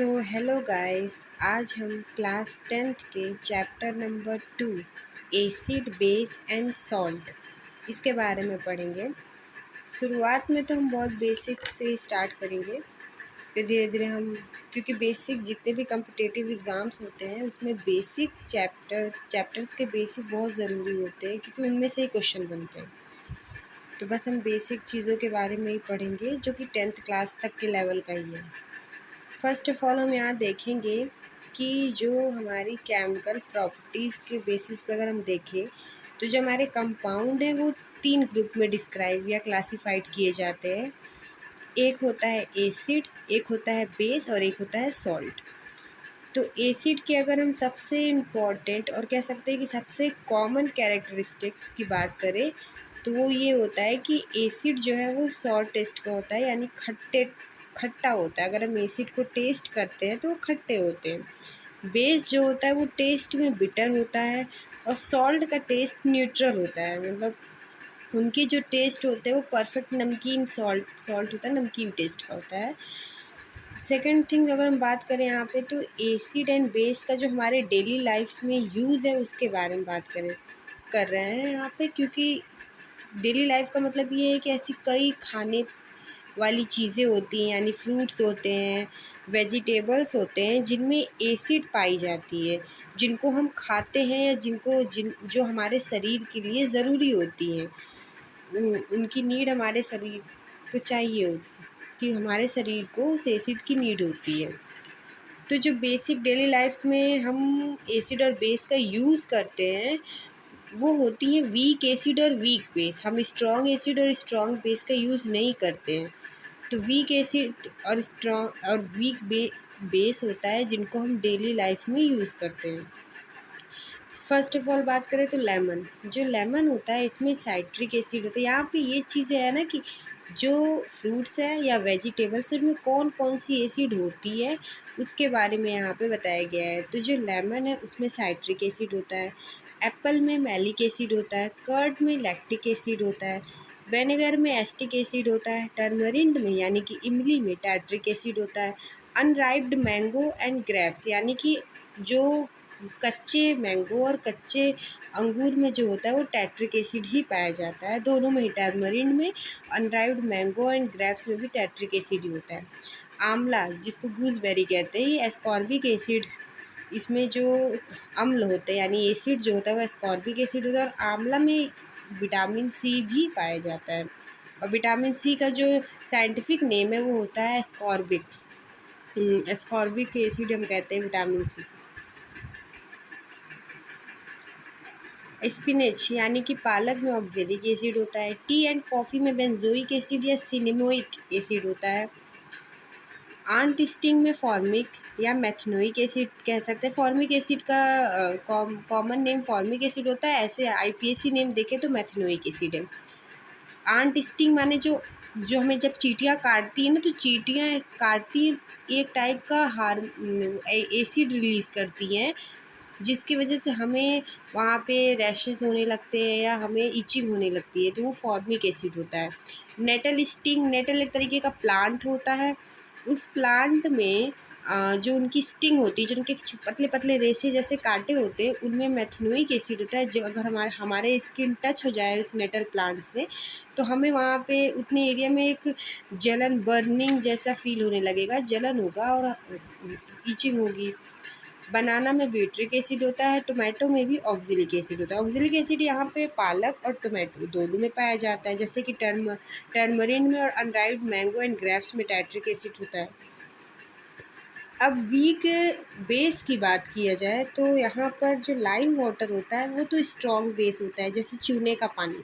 Hello guys. आज हम class 10th के chapter number 2 acid base and salt इसके बारे में पढ़ेंगे। शुरुआत में तो हम बहुत बेसिक से स्टार्ट करेंगे, फिर धीरे धीरे हम, क्योंकि बेसिक जितने भी कॉम्पिटिटिव एग्ज़ाम्स होते हैं उसमें बेसिक चैप्टर्स के बेसिक बहुत ज़रूरी होते हैं, क्योंकि उनमें से ही क्वेश्चन बनते हैं। तो बस हम बेसिक चीज़ों के बारे में ही पढ़ेंगे जो कि 10th क्लास तक के लेवल का ही है। फर्स्ट ऑफ ऑल हम यहाँ देखेंगे कि जो हमारी केमिकल प्रॉपर्टीज़ के बेसिस पे अगर हम देखें तो जो हमारे कंपाउंड हैं वो 3 ग्रुप में डिस्क्राइब या क्लासिफाइड किए जाते हैं। एक होता है एसिड, एक होता है बेस और एक होता है सॉल्ट। तो एसिड के अगर हम सबसे इम्पॉर्टेंट और कह सकते हैं कि सबसे कॉमन कैरेक्टरिस्टिक्स की बात करें तो वो ये होता है कि एसिड जो है वो सॉर टेस्ट का होता है, यानी खट्टा होता है। अगर हम एसिड को टेस्ट करते हैं तो वो खट्टे होते हैं। बेस जो होता है वो टेस्ट में बिटर होता है और सॉल्ट का टेस्ट न्यूट्रल होता है, मतलब उनके जो टेस्ट होते हैं वो परफेक्ट नमकीन सॉल्ट होता है, नमकीन टेस्ट का होता है। सेकंड थिंग अगर हम बात करें यहाँ पे तो एसिड एंड बेस का जो हमारे डेली लाइफ में यूज़ है उसके बारे में बात कर रहे हैं यहाँ पे, क्योंकि डेली लाइफ का मतलब ये है कि ऐसी कई खाने वाली चीज़ें होती हैं, यानी फ्रूट्स होते हैं, वेजिटेबल्स होते हैं जिनमें एसिड पाई जाती है, जिनको हम खाते हैं या जो हमारे शरीर के लिए ज़रूरी होती हैं। उनकी नीड हमारे शरीर को चाहिए होती, कि हमारे शरीर को उस एसिड की नीड होती है। तो जो बेसिक डेली लाइफ में हम एसिड और बेस का यूज़ करते हैं वो होती है वीक एसिड और वीक बेस। हम स्ट्रॉन्ग एसिड और स्ट्रॉन्ग बेस का यूज़ नहीं करते हैं। तो वीक एसिड और स्ट्रॉन्ग और बेस होता है जिनको हम डेली लाइफ में यूज़ करते हैं। फर्स्ट ऑफ ऑल बात करें तो लेमन, जो लेमन होता है इसमें साइट्रिक एसिड होता है। यहाँ पे ये चीज़ें है ना कि जो फ्रूट्स हैं या वेजिटेबल्स उनमें कौन कौन सी एसिड होती है उसके बारे में यहाँ पे बताया गया है। तो जो लेमन है उसमें साइट्रिक एसिड होता है, एप्पल में मैलिक एसिड होता है, कर्ड में लैक्टिक एसिड होता है, विनेगर में एसिटिक एसिड होता है, टर्मरिंड में यानी कि इमली में टार्ट्रिक एसिड होता है, अनराइप्ड मैंगो एंड ग्रेप्स यानी कि जो कच्चे मैंगो और कच्चे अंगूर में जो होता है वो टैट्रिक एसिड ही पाया जाता है। दोनों में ही, टैमरिंड में, अनराइप्ड मैंगो एंड ग्रेप्स में भी टैट्रिक एसिड ही होता है। आंवला जिसको गूसबेरी कहते हैं, ये एस्कॉर्बिक एसिड, इसमें जो अम्ल होते हैं यानी एसिड जो होता है वो एस्कॉर्बिक एसिड होता है। और आंवला में विटामिन सी भी पाया जाता है, और विटामिन सी का जो साइंटिफिक नेम है वो होता है एस्कॉर्बिक। एस्कॉर्बिक एसिड हम कहते हैं विटामिन सी। स्पिनच यानी कि पालक में ऑक्जेलिक एसिड होता है। टी एंड कॉफ़ी में बेंजोइक एसिड या सिनेमोइक एसिड होता है। आंट स्टिंग में फॉर्मिक या मेथनोइक एसिड कह सकते हैं। फॉर्मिक एसिड का कॉमन नेम फॉर्मिक एसिड होता है, ऐसे आईपीएसी नेम देखें तो मेथनोइक एसिड है। आंट स्टिंग माने जो जो हमें जब चींटियाँ काटती हैं ना, तो चींटियाँ काटती एक टाइप का एसिड रिलीज़ करती हैं, जिसकी वजह से हमें वहाँ पे रैशेस होने लगते हैं या हमें इचिंग होने लगती है, तो वो फॉर्मिक एसिड होता है। नेटल स्टिंग, नेटल एक तरीके का प्लांट होता है। उस प्लांट में जो उनकी स्टिंग होती है, जो उनके पतले पतले रेशे जैसे कांटे होते हैं, उनमें मेथनोइक एसिड होता है। जो अगर हमारे स्किन टच हो जाए उस नेटल प्लांट से तो हमें वहाँ पे उतने एरिया में एक जलन, बर्निंग जैसा फील होने लगेगा, जलन होगा और इचिंग होगी। बनाना में ब्यूट्रिक एसिड होता है, टोमेटो में भी ऑक्जेलिक एसिड होता है। ऑक्जेलिक एसिड यहाँ पे पालक और टोमेटो दोनों में पाया जाता है, जैसे कि टर्मरिन में और अनराइप्ड मैंगो एंड ग्रेप्स में टार्ट्रिक एसिड होता है। अब वीक बेस की बात किया जाए तो यहाँ पर जो लाइम वाटर होता है वो तो स्ट्रॉन्ग बेस होता है, जैसे चूने का पानी।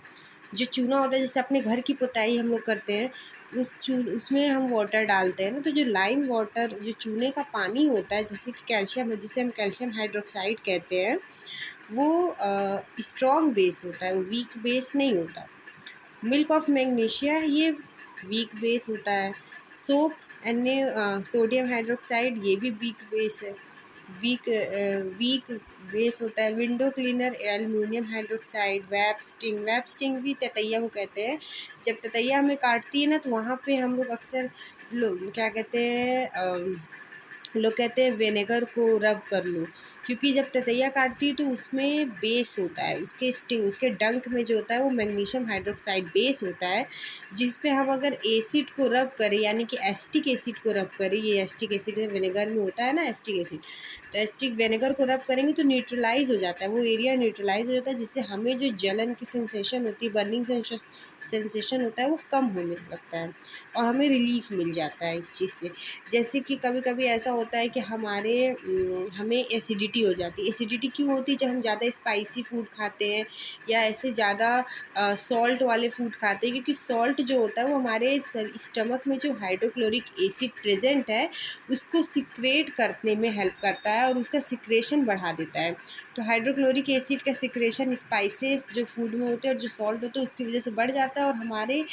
जो चूना होता है, जैसे अपने घर की पुताई हम लोग करते हैं, उसमें हम वाटर डालते हैं ना, तो जो लाइम वाटर, जो चूने का पानी होता है, जैसे कि कैल्शियम है, जिसे हम कैल्शियम हाइड्रोक्साइड कहते हैं, वो स्ट्रॉन्ग बेस होता है, वो वीक बेस नहीं होता। मिल्क ऑफ मैग्नीशिया ये वीक बेस होता है। सोप सोडियम हाइड्रोक्साइड ये भी वीक बेस है, वीक बेस होता है। Window cleaner aluminium hydroxide. Web sting भी ततैया को कहते हैं। जब ततैया हमें काटती है ना तो वहाँ पे हम लोग अक्सर क्या कहते हैं, लोग कहते हैं विनेगर को रब कर लो, क्योंकि जब ततैया काटती है तो उसमें बेस होता है, उसके स्टिंग, उसके डंक में जो होता है वो मैग्नीशियम हाइड्रोक्साइड बेस होता है, जिस पे हम अगर एसिड को रब करें, यानी कि एसिटिक एसिड को रब करें, ये एसिटिक एसिड विनेगर में होता है ना एसिटिक एसिड, तो एसिटिक विनेगर को रब करेंगे तो न्यूट्रलाइज हो जाता है, वो एरिया न्यूट्रलाइज हो जाता है, जिससे हमें जो जलन की सेंसेशन होती है, बर्निंग सेंसेशन होता है, वो कम होने लगता है और हमें रिलीफ मिल जाता है इस चीज़ से। जैसे कि कभी कभी ऐसा होता है कि हमें एसिडिटी हो जाती है। एसिडिटी क्यों होती है? जब हम ज़्यादा स्पाइसी फूड खाते हैं या ऐसे ज़्यादा सॉल्ट वाले फूड खाते हैं, क्योंकि सॉल्ट जो होता है वो हमारे स्टमक में जो हाइड्रोक्लोरिक एसिड प्रेजेंट है उसको सिक्रेट करने में हेल्प करता है और उसका सिक्रेशन बढ़ा देता है। तो हाइड्रोक्लोरिक एसिड का सिक्रेशन स्पाइसेस जो फूड में होते हैं और जो सॉल्ट होते हैं उसकी वजह से बढ़ जाता है और हमारे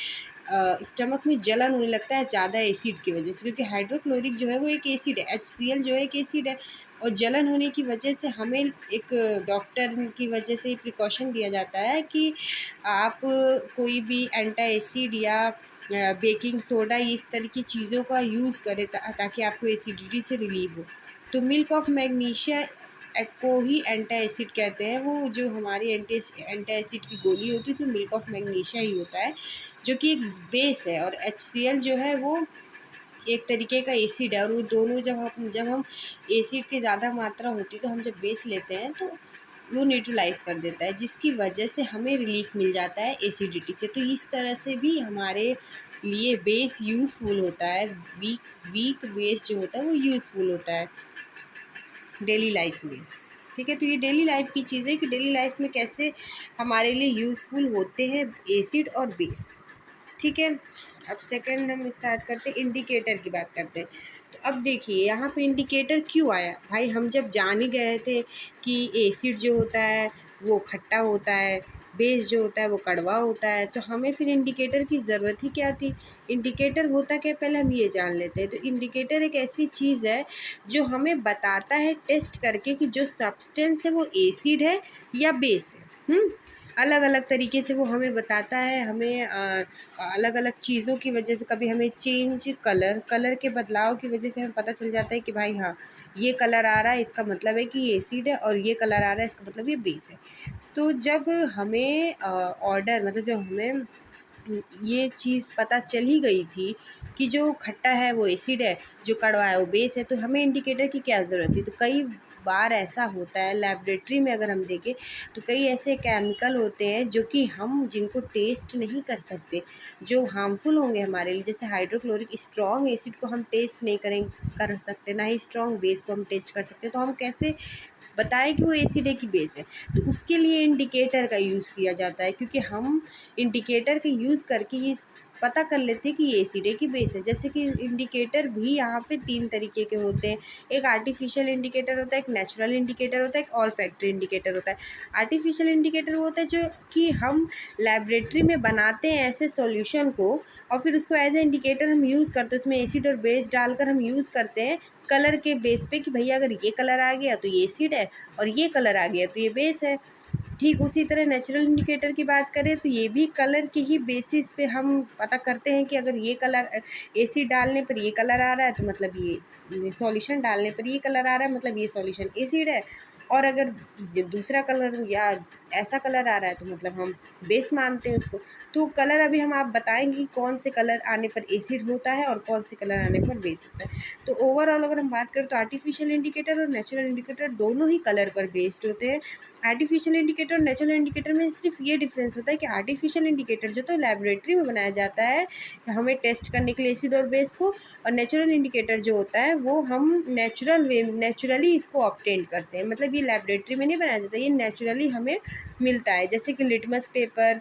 स्टमक में जलन होने लगता है ज़्यादा एसिड की वजह से, क्योंकि हाइड्रोक्लोरिक जो है वो एक एसिड है, HCl जो है एक एसिड है। और जलन होने की वजह से हमें एक डॉक्टर की वजह से प्रिकॉशन दिया जाता है कि आप कोई भी एंटा एसिड या बेकिंग सोडा इस तरह की चीज़ों का यूज़ करें ताकि आपको एसिडिटी से रिलीव हो। तो मिल्क ऑफ मैग्नीशिया को ही एंटा एसिड कहते हैं। वो जो हमारी एंटा एसिड की गोली होती है उसमें मिल्क ऑफ मैग्नीशिया ही होता है, जो कि एक बेस है, और HCl जो है वो एक तरीके का एसिड है। और वो दोनों जब हम एसिड की ज़्यादा मात्रा होती है तो हम जब बेस लेते हैं तो वो न्यूट्रलाइज कर देता है, जिसकी वजह से हमें रिलीफ मिल जाता है एसिडिटी से। तो इस तरह से भी हमारे लिए बेस यूज़फुल होता है। वीक वीक बेस जो होता है वो यूज़फुल होता है डेली लाइफ में। ठीक है, तो ये डेली लाइफ की चीज़ें कि डेली लाइफ में कैसे हमारे लिए यूज़फुल होते हैं एसिड और बेस। ठीक है, अब सेकंड हम स्टार्ट करते हैं, इंडिकेटर की बात करते हैं। तो अब देखिए यहाँ पे इंडिकेटर क्यों आया भाई? हम जब जान ही गए थे कि एसिड जो होता है वो खट्टा होता है, बेस जो होता है वो कड़वा होता है, तो हमें फिर इंडिकेटर की ज़रूरत ही क्या थी? इंडिकेटर होता क्या, पहले हम ये जान लेते हैं। तो इंडिकेटर एक ऐसी चीज़ है जो हमें बताता है टेस्ट करके कि जो सब्सटेंस है वो एसिड है या बेस है। अलग अलग तरीके से वो हमें बताता है। हमें अलग अलग चीज़ों की वजह से, कभी हमें कलर के बदलाव की वजह से हमें पता चल जाता है कि भाई हाँ, ये कलर आ रहा है इसका मतलब है कि ये एसिड है, और ये कलर आ रहा है इसका मतलब ये बेस है। तो जब हमें ऑर्डर मतलब जब हमें ये चीज़ पता चल ही गई थी कि जो खट्टा है वो एसिड है, जो कड़वा है वो बेस है, तो हमें इंडिकेटर की क्या ज़रूरत थी? तो कई बार ऐसा होता है लेबोरेटरी में, अगर हम देखें तो कई ऐसे केमिकल होते हैं जो कि हम जिनको टेस्ट नहीं कर सकते, जो हार्मफुल होंगे हमारे लिए। जैसे हाइड्रोक्लोरिक स्ट्रॉन्ग एसिड को हम टेस्ट नहीं कर सकते, ना ही स्ट्रॉन्ग बेस को हम टेस्ट कर सकते, तो हम कैसे बताएं कि वो एसिड है कि बेस है? तो उसके लिए इंडिकेटर का यूज़ किया जाता है, क्योंकि हम इंडिकेटर का यूज़ करके ये पता कर लेते हैं कि ये एसिड है कि बेस है। जैसे कि इंडिकेटर भी यहाँ पे 3 तरीके के होते हैं। एक आर्टिफिशियल इंडिकेटर होता है, एक नेचुरल इंडिकेटर होता है, एक ऑल्फैक्टरी इंडिकेटर होता है। आर्टिफिशियल इंडिकेटर वो होता है जो कि हम लैबोरेटरी में बनाते हैं ऐसे सॉल्यूशन को, और फिर उसको एज ए इंडिकेटर हम यूज़ करते हैं। उसमें एसिड और बेस डालकर हम यूज़ करते हैं कलर के बेस पे कि भैया अगर ये कलर आ गया तो ये एसिड है, और ये कलर आ गया तो ये बेस है। ठीक उसी तरह नेचुरल इंडिकेटर की बात करें तो ये भी कलर के ही बेसिस पे हम पता करते हैं कि अगर ये कलर एसिड डालने पर ये कलर आ रहा है तो मतलब ये सॉल्यूशन डालने पर ये कलर आ रहा है, मतलब ये सॉल्यूशन एसिड है। और अगर दूसरा कलर या ऐसा कलर आ रहा है तो मतलब हम बेस मानते हैं उसको। तो कलर अभी हम आप बताएंगे कि कौन से कलर आने पर एसिड होता है और कौन से कलर आने पर बेस होता है। तो ओवरऑल अगर हम बात करें तो आर्टिफिशियल इंडिकेटर और नेचुरल इंडिकेटर दोनों ही कलर पर बेस्ड होते हैं। आर्टिफिशियल इंडिकेटर और नेचुरल इंडिकेटर में सिर्फ ये डिफरेंस होता है कि आर्टिफिशियल इंडिकेटर जो तो लैबोरेटरी में बनाया जाता है हमें टेस्ट करने के लिए एसिड और बेस को, और नेचुरल इंडिकेटर जो होता है वो हम नेचुरली इसको ऑब्टेन करते हैं। मतलब ये लैबोरेटरी में नहीं बनाया जाता, ये नेचुरली हमें मिलता है। जैसे कि litmus paper,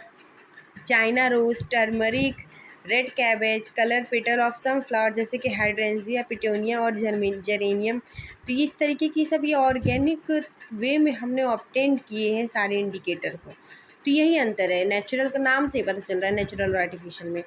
China rose, turmeric, red cabbage, colour petal of some flower जैसे कि हाइड्रेंजिया, पिटोनिया और जेरेनियम। तो इस तरीके की सब ये ऑर्गेनिक वे में हमने ऑब्टेन किए हैं सारे इंडिकेटर को। तो यही अंतर है, नेचुरल का नाम से ही पता चल रहा है नेचुरल और आर्टिफिशियल में।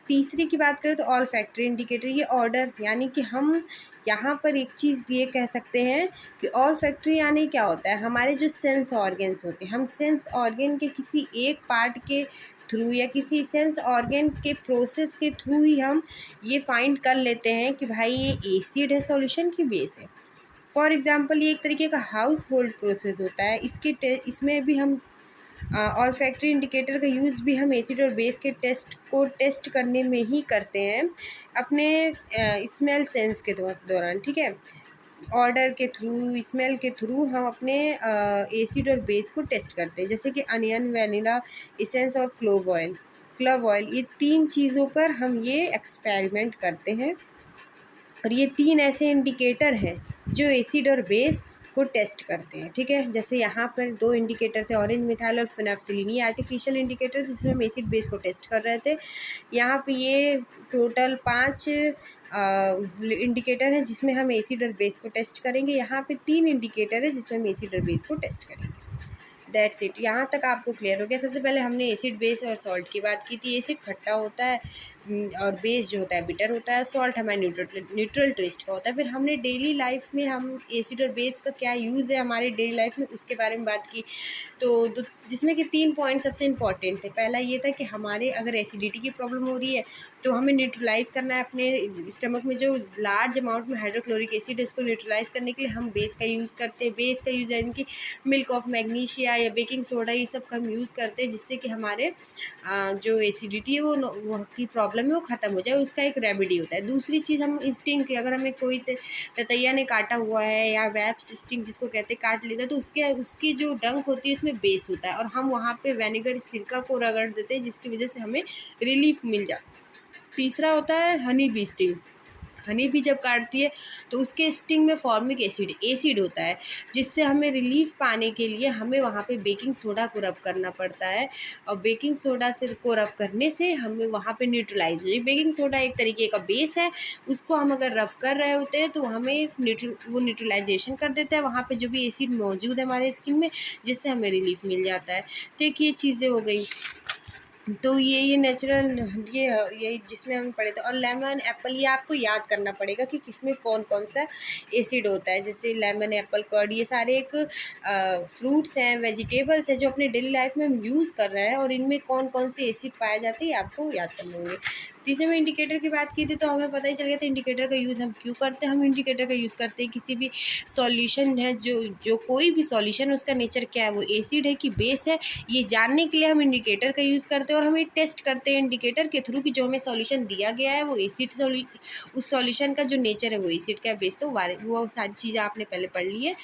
तीसरी की बात करें तो ऑल फैक्ट्री इंडिकेटर, ये ऑर्डर यानी कि हम यहाँ पर एक चीज़ ये कह सकते हैं कि ऑल फैक्ट्री यानी क्या होता है, हमारे जो सेंस ऑर्गन्स होते हैं, हम सेंस ऑर्गन के किसी एक पार्ट के थ्रू या किसी सेंस ऑर्गन के प्रोसेस के थ्रू ही हम ये फाइंड कर लेते हैं कि भाई ये एसिड है सॉल्यूशन की बेस है। फॉर एग्जांपल ये एक तरीके का हाउस होल्ड प्रोसेस होता है। इसमें भी हम और फैक्ट्री इंडिकेटर का यूज़ भी हम एसिड और बेस के टेस्ट करने में ही करते हैं अपने स्मेल सेंस के दौरान, ठीक है। ऑर्डर के थ्रू, स्मेल के थ्रू हम अपने एसिड और बेस को टेस्ट करते हैं, जैसे कि अनियन, वैनिला इसेंस और क्लोव ऑयल ये 3 चीज़ों पर हम ये एक्सपेरिमेंट करते हैं। और ये 3 ऐसे इंडिकेटर हैं जो एसिड और बेस को टेस्ट करते हैं, ठीक है। जैसे यहाँ पर 2 इंडिकेटर थे, ऑरेंज मिथाइल और फिनाफ्थलीन, ये आर्टिफिशियल इंडिकेटर जिसमें हम एसिड बेस को टेस्ट कर रहे थे। यहाँ पे ये टोटल 5 इंडिकेटर हैं जिसमें हम एसिड और बेस को टेस्ट करेंगे। यहाँ पे 3 इंडिकेटर है जिसमें हम एसिड और बेस को टेस्ट करेंगे। That's it. यहाँ तक आपको क्लियर हो गया। सबसे पहले हमने एसिड बेस और सॉल्ट की बात की थी। एसिड खट्टा होता है और बेस जो होता है बिटर होता है। सॉल्ट हमारे न्यूट्रल टेस्ट का होता है। फिर हमने डेली लाइफ में हम एसिड और बेस का क्या यूज़ है हमारे डेली लाइफ में उसके बारे में बात की। तो जिसमें कि 3 पॉइंट सबसे इम्पॉर्टेंट थे। पहला ये था कि हमारे अगर एसिडिटी की प्रॉब्लम हो रही है तो हमें न्यूट्रलाइज़ करना है अपने स्टमक में जो लार्ज अमाउंट में हाइड्रोक्लोरिक एसिड है उसको न्यूट्रलाइज़ करने के लिए हम बेस का यूज़ करते हैं। बेस का यूज़ यानी कि मिल्क ऑफ मैग्नीशिया या बेकिंग सोडा ये सब का हम यूज़ करते हैं जिससे कि हमारे जो एसिडिटी है वो की प्रॉब्लम है वो ख़त्म हो जाए। उसका एक रेमेडी होता है। दूसरी चीज़ हम स्टिंग की, अगर हमें कोई ततैया ने काटा हुआ है या वेप्स स्टिंग जिसको कहते हैं काट लेता है तो उसकी जो डंक होती है उसमें बेस होता है और हम वहाँ पे विनेगर सिरका को रगड़ देते हैं जिसकी वजह से हमें रिलीफ मिल जाता है। तीसरा होता है हनी बी स्टिंग। हनी भी जब काटती है तो उसके स्टिंग में फॉर्मिक एसिड होता है जिससे हमें रिलीफ पाने के लिए हमें वहाँ पे बेकिंग सोडा को रब करना पड़ता है और बेकिंग सोडा से को रब करने से हमें वहाँ पे न्यूट्रलाइज हो जाए। बेकिंग सोडा एक तरीके का बेस है, उसको हम अगर रब कर रहे होते हैं तो हमें वो न्यूट्रलाइजेशन कर देता है वहाँ पे जो भी एसिड मौजूद है हमारे स्किन में जिससे हमें रिलीफ मिल जाता है। तो एक ये चीज़ें हो गई। तो ये नेचुरल ये जिसमें हम पढ़े थे। और लेमन एप्पल ये आपको याद करना पड़ेगा कि किसमें कौन कौन सा एसिड होता है। जैसे लेमन, एप्पल, कर्ड ये सारे एक फ्रूट्स हैं, वेजिटेबल्स हैं जो अपने डेली लाइफ में हम यूज़ कर रहे हैं और इनमें कौन कौन से एसिड पाए जाते हैं ये आपको याद करने होंगे। तीसरे में इंडिकेटर की बात की थी तो हमें पता ही चल गया था इंडिकेटर का यूज़ हम क्यों करते हैं। हम इंडिकेटर का यूज़ करते हैं किसी भी सॉल्यूशन है जो कोई भी सॉल्यूशन है उसका नेचर क्या है, वो एसिड है कि बेस है, ये जानने के लिए हम इंडिकेटर का यूज़ करते हैं और हम ये टेस्ट करते हैं इंडिकेटर के थ्रू कि जो हमें सॉल्यूशन दिया गया है वो एसिड उस सॉल्यूशन का जो नेचर है वो एसिड का बेस का वो सारी चीज़ें आपने पहले पढ़ ली है।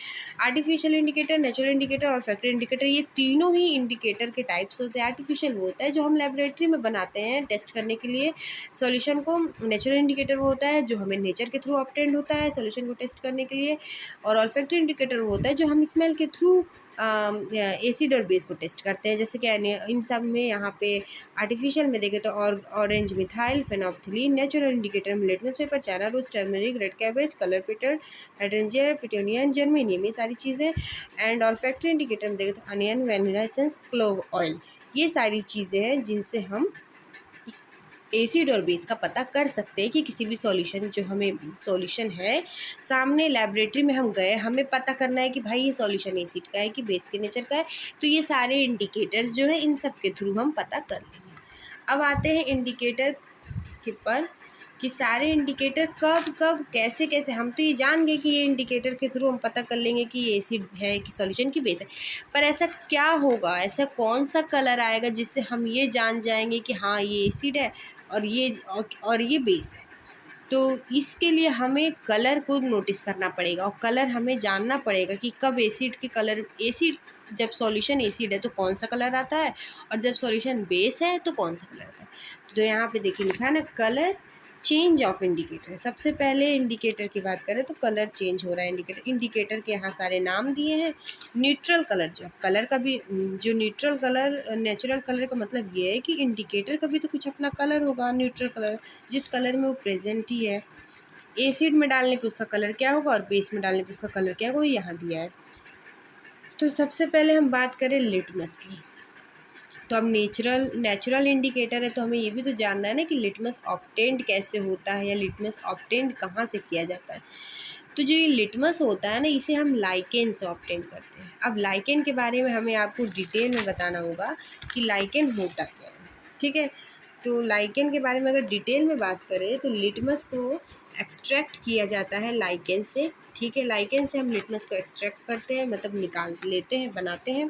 आर्टिफिशियल इंडिकेटर, नेचुरल इंडिकेटर और फैक्ट्री इंडिकेटर ये तीनों ही इंडिकेटर के टाइप्स होते हैं। आर्टिफिशियल वो होता है जो हम लेबोरेटरी में बनाते हैं टेस्ट करने के लिए सॉल्यूशन को। नेचुरल इंडिकेटर वो होता है जो हमें नेचर के थ्रू ऑब्टेन्ड होता है सॉल्यूशन को टेस्ट करने के लिए। और ऑल्फैक्टरी इंडिकेटर वो होता है जो हम स्मेल के थ्रू एसिड और बेस को टेस्ट करते हैं। जैसे कि इन सब में यहाँ पे आर्टिफिशियल में देखें तो orange methyl, phenolphthalein. Natural indicator में litmus paper, China rose, turmeric, red cabbage, colour petal, hydrangea, petunia and germanium ये सारी चीज़ें। एंड ऑल्फैक्टरी इंडिकेटर में देखें तो onion, vanilla essence, clove oil ये सारी चीज़ें हैं जिनसे हम एसिड और बेस का पता कर सकते हैं कि किसी भी सॉल्यूशन जो हमें सॉल्यूशन है सामने लैबोरेटरी में हम गए, हमें पता करना है कि भाई ये सॉल्यूशन एसिड का है कि बेस के नेचर का है। तो ये सारे इंडिकेटर्स जो है इन सब के थ्रू हम पता कर लेंगे। अब आते हैं इंडिकेटर के पर कि सारे इंडिकेटर कब कब कैसे कैसे। हम तो ये जान गए कि ये इंडिकेटर के थ्रू हम पता कर लेंगे कि ये एसिड है कि सॉल्यूशन की बेस है, पर ऐसा क्या होगा, ऐसा कौन सा कलर आएगा जिससे हम ये जान जाएंगे कि हाँ ये एसिड है और ये बेस है। तो इसके लिए हमें कलर को नोटिस करना पड़ेगा और कलर हमें जानना पड़ेगा कि कब एसिड के कलर एसिड जब सॉल्यूशन एसिड है तो कौन सा कलर आता है और जब सॉल्यूशन बेस है तो कौन सा कलर आता है। तो यहाँ पे देखिए लिखा है ना कलर चेंज ऑफ इंडिकेटर। सबसे पहले इंडिकेटर की बात करें तो कलर चेंज हो रहा है इंडिकेटर के यहाँ सारे नाम दिए हैं। न्यूट्रल कलर जो कलर का भी जो न्यूट्रल कलर नेचुरल कलर का मतलब ये है कि इंडिकेटर का भी तो कुछ अपना कलर होगा। न्यूट्रल कलर जिस कलर में वो प्रेजेंट ही है। एसिड में डालने पे उसका कलर क्या होगा और बेस में डालने पे उसका कलर क्या होगा वो यहाँ दिया है। तो सबसे पहले हम बात करें लिटमस की। तो अब नेचुरल इंडिकेटर है तो हमें ये भी तो जानना है ना कि लिटमस ऑब्टेन्ड कैसे होता है या लिटमस ऑब्टेन्ड कहाँ से किया जाता है। तो जो ये लिटमस होता है ना इसे हम लाइकेन से ऑब्टेन करते हैं। अब लाइकेन के बारे में हमें आपको डिटेल में बताना होगा कि लाइकेन होता क्या है। ठीक है। तो लाइकेन के बारे में अगर डिटेल में बात करें तो लिटमस को एक्सट्रैक्ट किया जाता है लाइकेन से। ठीक है, लाइकेन से हम लिटमस को एक्सट्रैक्ट करते हैं, मतलब निकाल लेते हैं, बनाते हैं,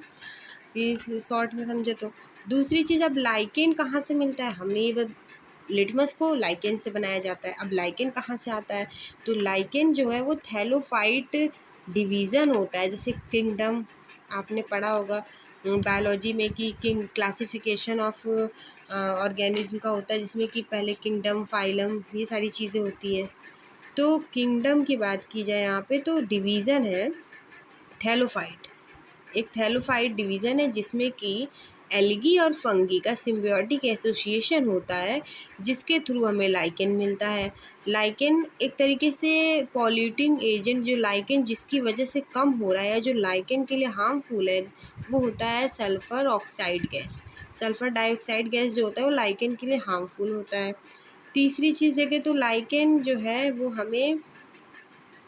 ये शॉर्ट में समझे तो। दूसरी चीज़, अब लाइकेन कहाँ से मिलता है, हमने ये लिटमस को लाइकेन से बनाया जाता है। अब लाइकेन कहाँ से आता है, तो लाइकेन जो है वो थैलोफाइट डिवीज़न होता है। जैसे किंगडम आपने पढ़ा होगा बायोलॉजी में कि किंग क्लासिफिकेशन ऑफ ऑर्गेनिज्म का होता है, जिसमें कि पहले किंगडम, फाइलम, ये सारी चीज़ें होती हैं। तो किंगडम की बात की जाए यहाँ पे तो डिवीज़न है थैलोफाइट। एक थैलोफाइट डिवीज़न है जिसमें कि एल्गी और फंगी का सिम्बियोटिक एसोसिएशन होता है, जिसके थ्रू हमें लाइकेन मिलता है। लाइकेन एक तरीके से पॉल्यूटिंग एजेंट, जो लाइकेन जिसकी वजह से कम हो रहा है, जो लाइकेन के लिए हार्मफुल है, वो होता है sulphur oxide gas. Sulphur dioxide gas जो होता है वो लाइकेन के लिए हार्मफुल होता है। तीसरी चीज़ देखें तो लाइकेन जो है वो हमें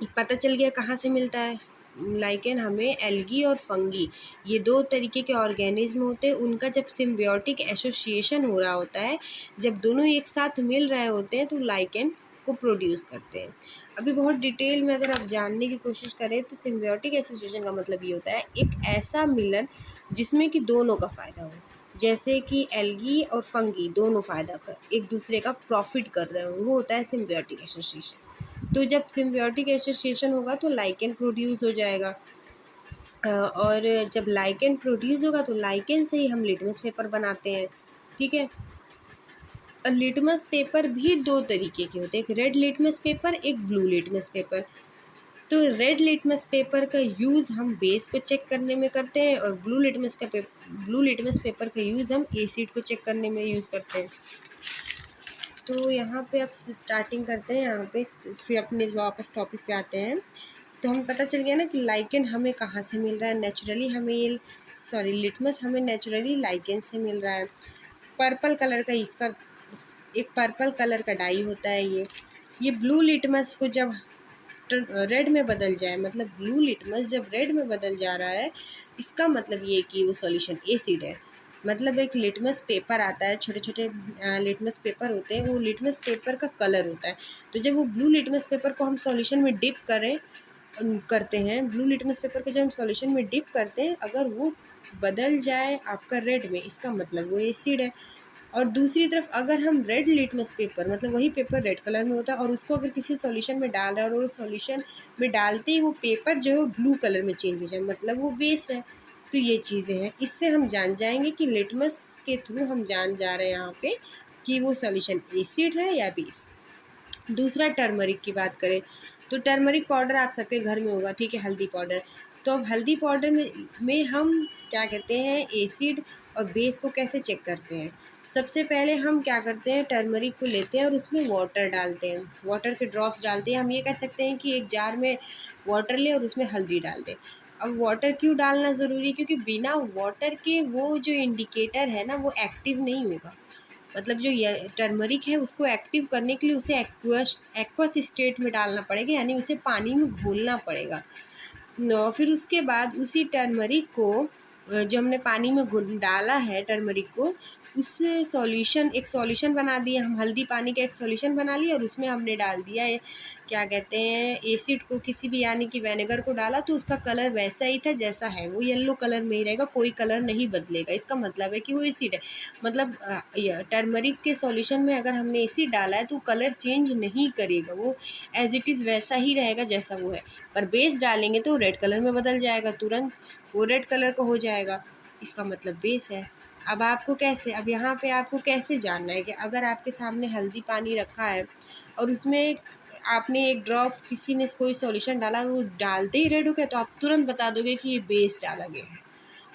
पता चल गया कहाँ से मिलता है। लाइकेन हमें एल्गी और फंगी, ये दो तरीके के ऑर्गेनिज्म होते हैं, उनका जब सिम्बियोटिक एसोसिएशन हो रहा होता है, जब दोनों एक साथ मिल रहे होते हैं तो लाइकेन को प्रोड्यूस करते हैं। अभी बहुत डिटेल में अगर आप जानने की कोशिश करें तो सिम्बियोटिक एसोसिएशन का मतलब ये होता है एक ऐसा मिलन जिसमें कि दोनों का फ़ायदा हो। जैसे कि एल्गी और फंगी दोनों फ़ायदा कर एक दूसरे का प्रॉफिट कर रहे हो, वो होता है सिम्बियोटिक एसोसिएशन। तो जब सिम्बियोटिक एसोसिएशन होगा तो लाइकेन प्रोड्यूस हो जाएगा। और जब लाइकेन प्रोड्यूस होगा तो लाइकेन से ही हम लिटमस पेपर बनाते हैं। ठीक है। लिटमस पेपर भी दो तरीके के होते हैं, एक रेड लिटमस पेपर, एक ब्लू लिटमस पेपर। तो रेड लिटमस पेपर का यूज़ हम बेस को चेक करने में करते हैं, और ब्लू लिटमस पेपर का यूज़ हम एसिड को चेक करने में यूज़ करते हैं। तो यहाँ पे अब स्टार्टिंग करते हैं, यहाँ पे फिर अपने वापस टॉपिक पे आते हैं। तो हमें पता चल गया ना कि लाइकेन हमें कहाँ से मिल रहा है, नेचुरली हमें ये लिटमस हमें नेचुरली लाइकेन से मिल रहा है। पर्पल कलर का इसका एक पर्पल कलर का डाई होता है ये ब्लू लिटमस को जब रेड में बदल जाए, मतलब ब्लू लिटमस जब रेड में बदल जा रहा है, इसका मतलब ये कि वो सॉल्यूशन एसिड है। मतलब एक लिटमस पेपर आता है, छोटे छोटे लिटमस पेपर होते हैं, वो लिटमस पेपर का कलर होता है। तो जब वो ब्लू लिटमस पेपर को हम सॉल्यूशन में डिप करते हैं, ब्लू लिटमस पेपर को जब हम सॉल्यूशन में डिप करते हैं, अगर वो बदल जाए आपका रेड में, इसका मतलब वो एसिड है। और दूसरी तरफ अगर हम रेड लिटमस पेपर, मतलब वही पेपर रेड कलर में होता है, और उसको अगर किसी सॉल्यूशन में डाल रहे हैं और वो सॉल्यूशन में डालते ही वो पेपर जो है ब्लू कलर में चेंज हो जाए, मतलब वो बेस है। तो ये चीज़ें हैं, इससे हम जान जाएंगे कि लिटमस के थ्रू हम जान जा रहे हैं यहाँ पे कि वो सॉल्यूशन एसिड है या बेस। दूसरा टर्मरिक की बात करें तो टर्मरिक पाउडर आप सबके घर में होगा। ठीक है, हल्दी पाउडर। तो अब हल्दी पाउडर में हम क्या कहते हैं, एसिड और बेस को कैसे चेक करते हैं। सबसे पहले हम क्या करते हैं, टर्मरिक को लेते हैं और उसमें वाटर डालते हैं, वाटर के ड्रॉप्स डालते हैं। हम ये कर सकते हैं कि एक जार में वाटर लें और उसमें हल्दी डाल दें। अब वाटर क्यों डालना ज़रूरी है, क्योंकि बिना वाटर के वो जो इंडिकेटर है ना वो एक्टिव नहीं होगा। मतलब जो ये टर्मरिक है उसको एक्टिव करने के लिए उसे एक्वस स्टेट में डालना पड़ेगा, यानी उसे पानी में घोलना पड़ेगा। फिर उसके बाद उसी टर्मरिक को जो हमने पानी में डाला है टर्मरिक को, उस एक सॉल्यूशन बना दिया हम, हल्दी पानी का एक सॉल्यूशन बना लिया और उसमें हमने डाल दिया है क्या कहते हैं, एसिड को, किसी भी यानी कि विनेगर को डाला, तो उसका कलर वैसा ही था जैसा है, वो येलो कलर में ही रहेगा, कोई कलर नहीं बदलेगा। इसका मतलब है कि वो एसिड है। मतलब टर्मरिक के सॉल्यूशन में अगर हमने एसिड डाला है तो कलर चेंज नहीं करेगा, वो एज इट इज़ वैसा ही रहेगा जैसा वो है। पर बेस डालेंगे तो रेड कलर में बदल जाएगा, तुरंत वो रेड कलर का हो जाएगा, इसका मतलब बेस है। अब यहाँ पे आपको कैसे जानना है कि अगर आपके सामने हल्दी पानी रखा है और उसमें आपने एक ड्रॉप, किसी ने कोई सॉल्यूशन डाला, वो डालते ही रेड हो गया, तो आप तुरंत बता दोगे कि ये बेस डाला गया है।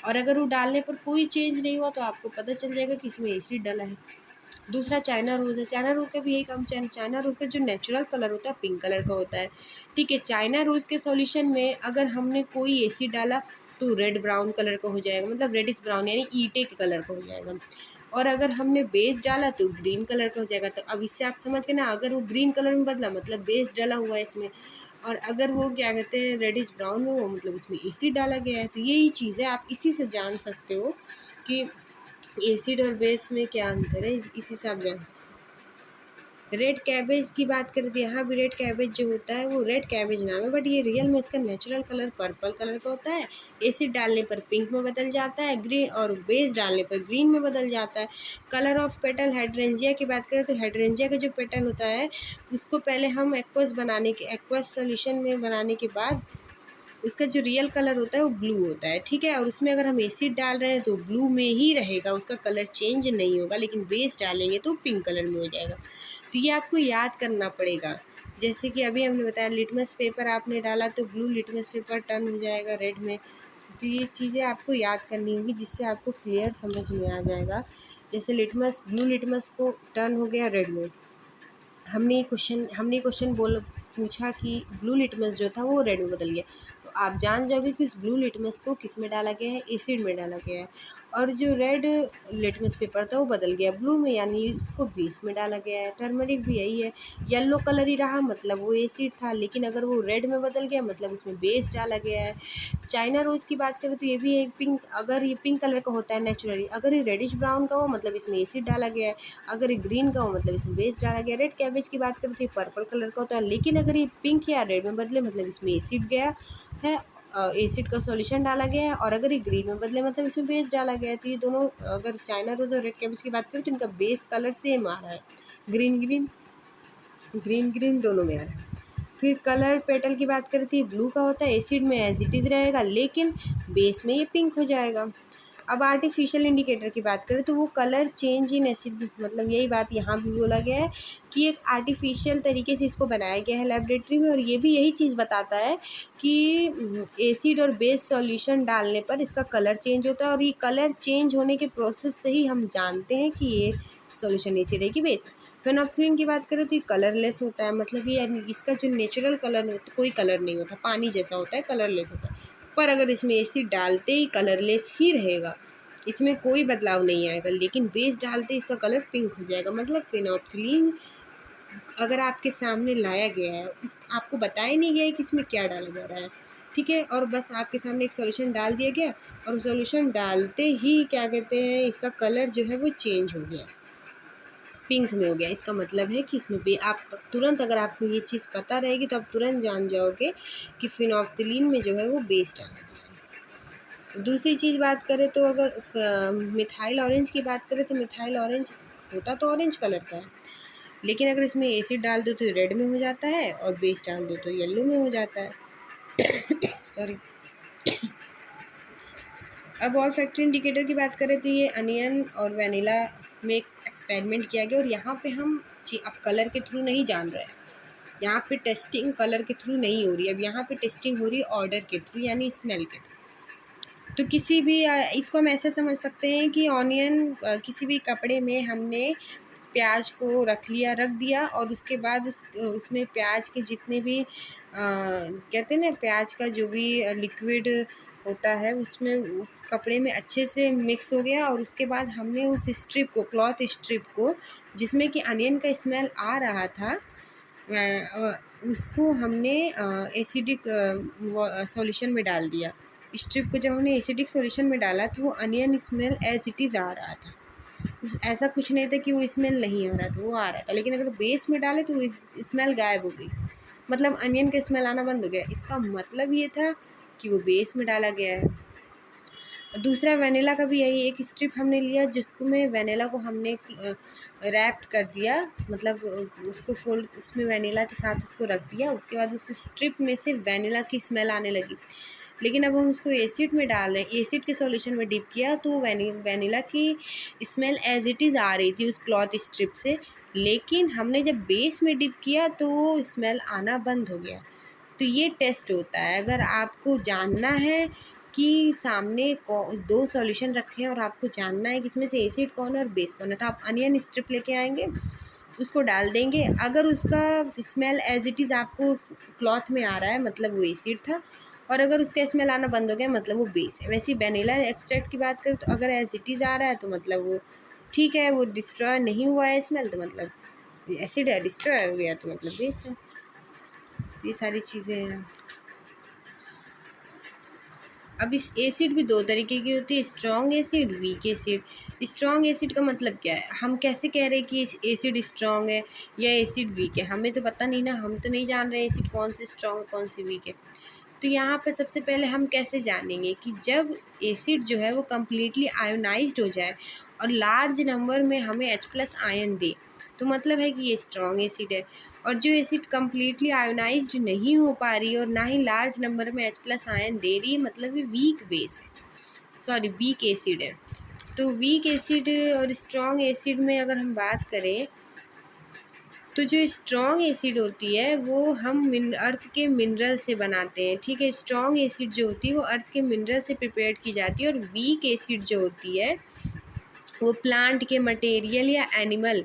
और अगर वो डालने पर कोई चेंज नहीं हुआ तो आपको पता चल जाएगा कि इसमें एसिड डाला है। दूसरा चाइना रोज़ है। चाइना रोज़ का भी यही काम, चाइना रोज़ का जो नेचुरल कलर होता है पिंक कलर का होता है। ठीक है, चाइना रोज़ के सॉल्यूशन में अगर हमने कोई एसिड डाला तो रेड ब्राउन कलर का हो जाएगा, मतलब रेडिश ब्राउन यानी ईंटे के कलर का हो जाएगा। और अगर हमने बेस डाला तो ग्रीन कलर का हो जाएगा। तो अब इससे आप समझ गए ना, अगर वो ग्रीन कलर में बदला मतलब बेस डाला हुआ है इसमें, और अगर वो क्या कहते हैं रेडिश ब्राउन में, वो मतलब उसमें एसिड डाला गया है। तो यही चीज़ है, आप इसी से जान सकते हो कि एसिड और बेस में क्या अंतर है इसी से आप जान सकते हैं। रेड कैबेज की बात करें तो यहाँ भी रेड कैबेज जो होता है वो रेड कैबेज नाम है, बट ये रियल में इसका नेचुरल कलर पर्पल कलर का होता है। एसिड डालने पर पिंक में बदल जाता है, ग्रीन, और बेस डालने पर ग्रीन में बदल जाता है। कलर ऑफ पेटल हाइड्रेंजिया की बात करें तो हाइड्रेंजिया का जो पेटल होता है उसको पहले हम एक्वस सोल्यूशन में बनाने के बाद उसका जो रियल कलर होता है वो ब्लू होता है, ठीक है। और उसमें अगर हम एसिड डाल रहे हैं तो ब्लू में ही रहेगा, उसका कलर चेंज नहीं होगा, लेकिन बेस डालेंगे तो पिंक कलर में हो जाएगा। तो ये आपको याद करना पड़ेगा। जैसे कि अभी हमने बताया लिटमस पेपर आपने डाला तो ब्लू लिटमस पेपर टर्न हो जाएगा रेड में। तो ये चीज़ें आपको याद करनी होगी जिससे आपको क्लियर समझ में आ जाएगा। जैसे ब्लू लिटमस को टर्न हो गया रेड में, हमने क्वेश्चन पूछा कि ब्लू लिटमस जो था वो रेड में बदल गया, तो आप जान जाओगे कि उस ब्लू लिटमस को किस में डाला गया है, एसिड में डाला गया है। और जो रेड लिटमस पेपर था वो बदल गया ब्लू में, यानी उसको बेस में डाला गया है। टर्मरिक भी यही है, येलो कलर ही रहा मतलब वो एसिड था, लेकिन अगर वो रेड में बदल गया मतलब उसमें बेस डाला गया है। चाइना रोज़ की बात करें तो ये भी एक पिंक, अगर ये पिंक कलर का होता है नेचुरली, अगर ये रेडिश ब्राउन का हो मतलब इसमें एसिड डाला गया है, अगर ये ग्रीन का हो मतलब इसमें बेस डाला गया है। रेड कैबेज की बात करें तो ये पर्पल कलर का होता है, लेकिन अगर ये पिंक या रेड में बदले मतलब इसमें एसिड गया है, एसिड का सॉल्यूशन डाला गया है। और अगर ये ग्रीन में बदले मतलब इसमें बेस डाला गया है। तो ये दोनों, अगर चाइना रोज़ और रेड कैबेज की बात करें तो इनका बेस कलर सेम आ रहा है, ग्रीन ग्रीन ग्रीन ग्रीन दोनों में आ रहा है। फिर कलर पेटल की बात करें तो ये ब्लू का होता है, एसिड में एज इट इज़ रहेगा, लेकिन बेस में ये पिंक हो जाएगा। अब आर्टिफिशियल इंडिकेटर की बात करें तो वो कलर चेंज इन एसिड, मतलब यही बात यहाँ भी बोला गया है कि एक आर्टिफिशियल तरीके से इसको बनाया गया है लेबोरेटरी में, और ये भी यही चीज़ बताता है कि एसिड और बेस सॉल्यूशन डालने पर इसका कलर चेंज होता है, और ये कलर चेंज होने के प्रोसेस से ही हम जानते हैं कि ये सॉल्यूशन एसिड है कि बेस है। फेनोल्फथालीन की बात करें तो ये कलरलेस होता है, मतलब ये इसका जो नेचुरल कलर होता है कोई कलर नहीं होता, पानी जैसा होता है, कलरलेस होता है। पर अगर इसमें एसिड डालते ही कलरलेस ही रहेगा, इसमें कोई बदलाव नहीं आएगा, लेकिन बेस डालते ही इसका कलर पिंक हो जाएगा। मतलब फेनोल्फथालीन अगर आपके सामने लाया गया है, उस आपको बताया नहीं गया है कि इसमें क्या डाला जा रहा है, ठीक है, और बस आपके सामने एक सॉल्यूशन डाल दिया गया, और सॉल्यूशन डालते ही क्या कहते हैं इसका कलर जो है वो चेंज हो गया, पिंक में हो गया। इसका मतलब है कि इसमें भी आप तुरंत, अगर आपको ये चीज़ पता रहेगी तो आप तुरंत जान जाओगे कि फेनोल्फथालीन में जो है वो बेस डाला गया है। दूसरी चीज़ बात करें तो अगर मिथाइल ऑरेंज की बात करें तो मिथाइल ऑरेंज होता तो ऑरेंज कलर का है, लेकिन अगर इसमें एसिड डाल दो तो रेड में हो जाता है, और बेस डाल दो तो येलो में हो जाता है। सॉरी। अब और फैक्ट्री इंडिकेटर की बात करें तो ये अनियन और वनीला में एक एक्सपेरिमेंट किया गया, और यहाँ पे हम अब कलर के थ्रू नहीं जान रहे हैं, यहाँ पे टेस्टिंग कलर के थ्रू नहीं हो रही है, अब यहाँ पे टेस्टिंग हो रही है ऑर्डर के थ्रू, यानी स्मेल के थ्रू। तो किसी भी इसको हम ऐसे समझ सकते हैं कि ऑनियन किसी भी कपड़े में हमने प्याज को रख दिया, और उसके बाद उसमें प्याज के जितने भी कहते हैं ना, प्याज का जो भी लिक्विड होता है उसमें उस कपड़े में अच्छे से मिक्स हो गया, और उसके बाद हमने उस स्ट्रिप को, क्लॉथ स्ट्रिप को, जिसमें कि अनियन का स्मेल आ रहा था, उसको हमने एसिडिक सॉल्यूशन में डाल दिया। स्ट्रिप को जब हमने एसिडिक सॉल्यूशन में डाला तो वो onion smell as it is आ रहा था, ऐसा कुछ नहीं था कि वो स्मेल नहीं आ रहा था, वो आ रहा था, लेकिन अगर बेस में डाले तो वो स्मेल गायब हो गई, मतलब अनियन का स्मेल आना बंद हो गया। इसका मतलब ये था कि वो बेस में डाला गया है। दूसरा वेनिला का भी यही, एक स्ट्रिप हमने लिया जिसको में वेनिला को हमने रैप कर दिया, मतलब उसको फोल्ड, उसमें वेनिला के साथ उसको रख दिया, उसके बाद उस स्ट्रिप में से वेनिला की स्मेल आने लगी, लेकिन अब हम उसको एसिड में डाल रहे हैं, एसिड के सॉल्यूशन में डिप किया तो वेनिला की स्मेल एज इट इज़ आ रही थी उस क्लॉथ स्ट्रिप से, लेकिन हमने जब बेस में डिप किया तो वो स्मेल आना बंद हो गया। तो ये टेस्ट होता है, अगर आपको जानना है कि सामने दो सॉल्यूशन रखे हैं और आपको जानना है कि इसमें से एसिड कौन है और बेस कौन है, तो आप अनियन स्ट्रिप लेके आएंगे, उसको डाल देंगे, अगर उसका स्मेल एज इट इज़ आपको क्लॉथ में आ रहा है मतलब वो एसिड था, और अगर उसका स्मेल आना बंद हो गया मतलब वो बेस है। वैसे ही वेनिला एक्सट्रैक्ट की बात करें तो अगर एज इट इज़ आ रहा है तो मतलब वो ठीक है, वो डिस्ट्रॉय नहीं हुआ है स्मेल, तो मतलब एसिड है, डिस्ट्रॉय हो गया तो मतलब बेस है। तो ये सारी चीज़ें हैं। अब इस एसिड भी दो तरीके की होती है, strong acid, weak acid. Strong acid का मतलब क्या है? हम कैसे कह रहे हैं कि एसिड स्ट्रॉन्ग है या एसिड वीक है? हमें तो पता नहीं ना, हम तो नहीं जान रहे एसिड कौन से स्ट्रॉन्ग है कौन से वीक है। तो यहाँ पर सबसे पहले हम कैसे जानेंगे कि जब एसिड जो है वो कम्प्लीटली आयोनाइज्ड हो जाए और लार्ज नंबर में हमें H+ आयन दे, तो मतलब है कि ये स्ट्रॉन्ग एसिड है। और जो एसिड कम्प्लीटली आयोनाइज्ड नहीं हो पा रही और ना ही लार्ज नंबर में H+ आयन दे रही है, मतलब ये वीक बेस है, सॉरी वीक एसिड है। तो वीक एसिड और स्ट्रॉन्ग एसिड में अगर हम बात करें, तो जो स्ट्रॉन्ग एसिड होती है वो हम अर्थ के मिनरल से बनाते हैं, ठीक है। स्ट्रॉन्ग एसिड जो होती है वो अर्थ के मिनरल से प्रिपेयर की जाती है। और वीक एसिड जो होती है वो प्लांट के मटेरियल या एनिमल,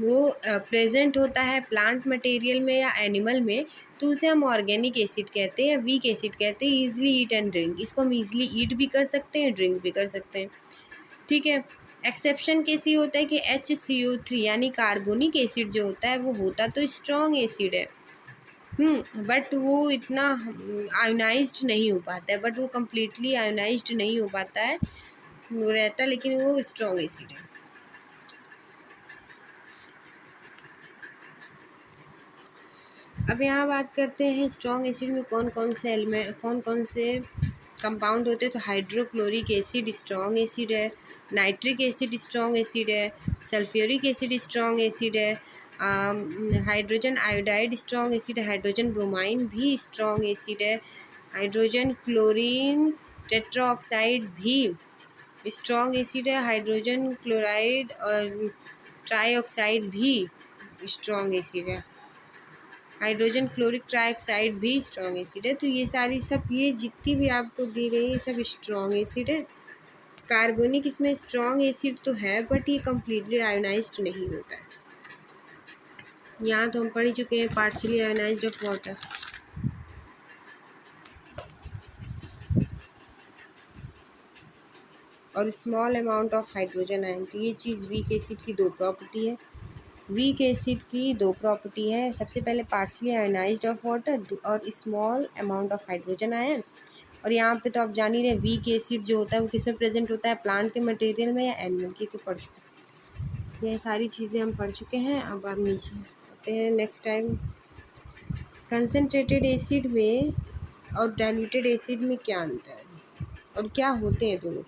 वो प्रेजेंट होता है प्लांट मटेरियल में या एनिमल में, तो उसे हम ऑर्गेनिक एसिड कहते हैं या वीक एसिड कहते हैं। ईजिली ईट एंड ड्रिंक, इसको हम ईजिली ईट भी कर सकते हैं, ड्रिंक भी कर सकते हैं, ठीक है। एक्सेप्शन केस ये होता है कि HCO3 यानी कार्बोनिक एसिड जो होता है वो होता तो स्ट्रॉन्ग एसिड है, बट वो इतना आयोनाइज्ड नहीं हो पाता है, बट वो कम्प्लीटली आयोनाइज्ड नहीं हो पाता है, वो रहता है, लेकिन वो स्ट्रॉन्ग एसिड है। अब यहाँ बात करते हैं स्ट्रॉन्ग एसिड में कौन कौन से एलिमेंट, कौन कौन से कंपाउंड होते हैं। तो हाइड्रोक्लोरिक एसिड स्ट्रॉन्ग एसिड है, नाइट्रिक एसिड स्ट्रॉन्ग एसिड है, सल्फ्यूरिक एसिड स्ट्रॉन्ग एसिड है, हाइड्रोजन आयोडाइड स्ट्रॉन्ग एसिड है, हाइड्रोजन ब्रोमाइन भी स्ट्रॉन्ग एसिड है, हाइड्रोजन क्लोरीन टेट्राऑक्साइड भी स्ट्रॉन्ग एसिड है, हाइड्रोजन क्लोराइड और ट्राईऑक्साइड भी स्ट्रॉन्ग एसिड है, हाइड्रोजन क्लोरिक ट्राईऑक्साइड भी स्ट्रॉन्ग एसिड है। तो ये सारी सब, ये जितनी भी आपको दी गई है सब स्ट्रॉन्ग एसिड है। कार्बोनिक इसमें स्ट्रॉन्ग एसिड तो है, बट ये कम्प्लीटली आयोनाइज्ड नहीं होता है। यहाँ तो हम पढ़ ही चुके हैं पार्शियली आयोनाइज्ड ऑफ वाटर। और small amount of hydrogen ion, तो ये चीज़ वीक एसिड की दो प्रॉपर्टी है। वीक एसिड की दो प्रॉपर्टी है, सबसे पहले पार्शियली आयोनाइज्ड ऑफ वाटर और small amount of hydrogen ion. और यहाँ पे तो आप जान ही रहे वीक एसिड जो होता है वो किस में प्रेजेंट होता है, प्लांट के मटेरियल में या एनिमल की, तो पढ़ चुके, ये सारी चीज़ें हम पढ़ चुके हैं। अब आप नीचे आते हैं नेक्स्ट टाइम। कंसनट्रेटेड एसिड में और डाइल्यूटेड एसिड में क्या अंतर है और क्या होते हैं दोनों।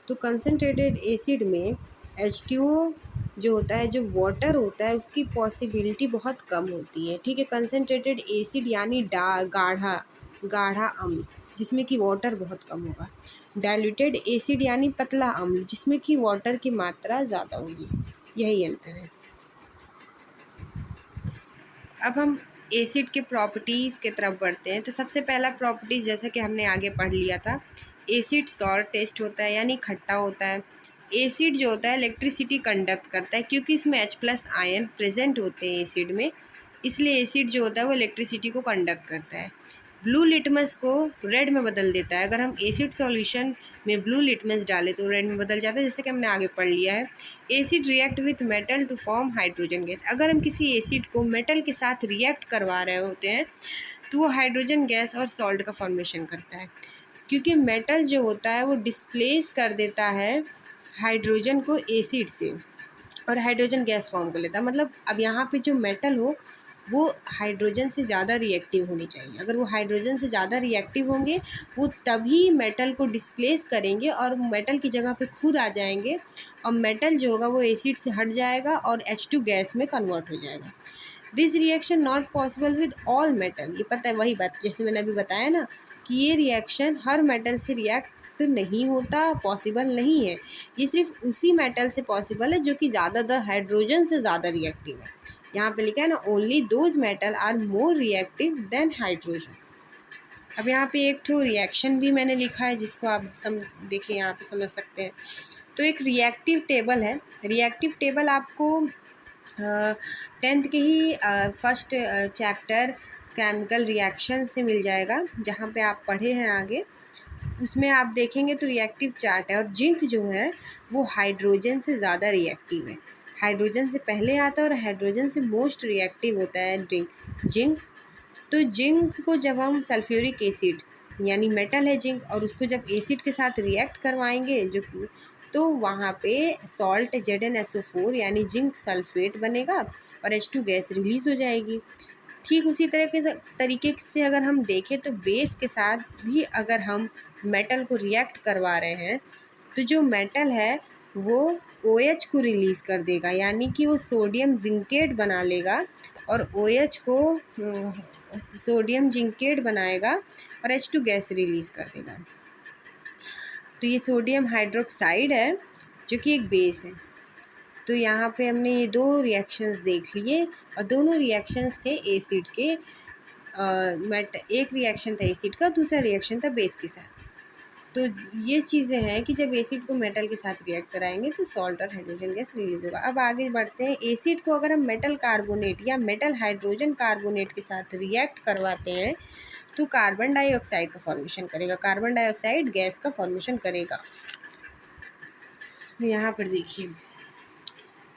तो कंसनट्रेटेड एसिड में H2O जो होता है, जो वाटर होता है, उसकी पॉसिबिलिटी बहुत कम होती है, ठीक है। कंसनट्रेटेड एसिड यानी गाढ़ा गाढ़ा अम्ल, जिसमें कि वाटर बहुत कम होगा। डाइल्यूटेड एसिड यानी पतला अम्ल, जिसमें कि वाटर की मात्रा ज़्यादा होगी, यही अंतर है। अब हम एसिड के प्रॉपर्टीज़ की तरफ बढ़ते हैं। तो सबसे पहला प्रॉपर्टीज़, जैसा कि हमने आगे पढ़ लिया था, एसिड सॉर टेस्ट होता है यानी खट्टा होता है। एसिड जो होता है इलेक्ट्रिसिटी कंडक्ट करता है, क्योंकि इसमें H+ आयन प्रेजेंट होते हैं एसिड में, इसलिए एसिड जो होता है वो इलेक्ट्रिसिटी को कंडक्ट करता है। ब्लू लिटमस को रेड में बदल देता है, अगर हम एसिड सॉल्यूशन में ब्लू लिटमस डालें तो रेड में बदल जाता है, जैसे कि हमने आगे पढ़ लिया है। Acid react with metal to form hydrogen gas, अगर हम किसी एसिड को मेटल के साथ रिएक्ट करवा रहे होते हैं तो वो हाइड्रोजन गैस और सॉल्ट का फॉर्मेशन करता है, क्योंकि मेटल जो होता है वो डिस्प्लेस कर देता है हाइड्रोजन को एसिड से और हाइड्रोजन गैस फॉर्म कर लेता है। मतलब अब यहाँ पे जो मेटल हो वो हाइड्रोजन से ज़्यादा रिएक्टिव होनी चाहिए, अगर वो हाइड्रोजन से ज़्यादा रिएक्टिव होंगे वो तभी मेटल को डिस्प्लेस करेंगे और मेटल की जगह पे खुद आ जाएंगे, और मेटल जो होगा वो एसिड से हट जाएगा और H2 गैस में कन्वर्ट हो जाएगा। This reaction not possible with all metal, ये पता है वही बात जैसे मैंने अभी बताया ना कि ये रिएक्शन हर मेटल से रिएक्ट नहीं होता, पॉसिबल नहीं है। ये सिर्फ उसी मेटल से पॉसिबल है जो कि ज़्यादातर हाइड्रोजन से ज़्यादा रिएक्टिव है। यहाँ पे लिखा है ना, only those metal are more reactive than hydrogen. अब यहाँ पे एक ठो रिएक्शन भी मैंने लिखा है जिसको आप देखिए यहाँ पे समझ सकते हैं। तो एक रिएक्टिव टेबल है, रिएक्टिव टेबल आपको 10th के ही फर्स्ट चैप्टर केमिकल रिएक्शन से मिल जाएगा, जहाँ पे आप पढ़े हैं आगे, उसमें आप देखेंगे तो रिएक्टिव चार्ट है। और जिंक जो है वो हाइड्रोजन से ज़्यादा रिएक्टिव है, हाइड्रोजन से पहले आता है और हाइड्रोजन से मोस्ट रिएक्टिव होता है जिंक। तो जिंक को जब हम सल्फ्यूरिक एसिड यानी मेटल है जिंक, और उसको जब एसिड के साथ रिएक्ट करवाएंगे जो, तो वहाँ पे सॉल्ट ZnSO4 यानी जिंक सल्फेट बनेगा और H2 गैस रिलीज़ हो जाएगी। ठीक उसी तरीके से अगर हम देखें तो बेस के साथ भी अगर हम मेटल को रिएक्ट करवा रहे हैं तो जो मेटल है वो OH को रिलीज़ कर देगा, यानी कि वो सोडियम जिंकेट बना लेगा और OH को सोडियम जिंकेट बनाएगा और H2 गैस रिलीज़ कर देगा। तो ये सोडियम हाइड्रोक्साइड है जो कि एक बेस है। तो यहाँ पे हमने ये दो रिएक्शंस देख लिए और दोनों रिएक्शंस थे एसिड के। एक रिएक्शन था एसिड का, दूसरा रिएक्शन था बेस के साथ। तो ये चीज़ें हैं कि जब एसिड को मेटल के साथ रिएक्ट कराएंगे तो सॉल्ट और हाइड्रोजन गैस रिलीज होगा। अब आगे बढ़ते हैं। एसिड को अगर हम मेटल कार्बोनेट या मेटल हाइड्रोजन कार्बोनेट के साथ रिएक्ट करवाते हैं तो कार्बन डाइऑक्साइड का फॉर्मेशन करेगा, कार्बन डाइऑक्साइड गैस का फॉर्मेशन करेगा। यहाँ पर देखिए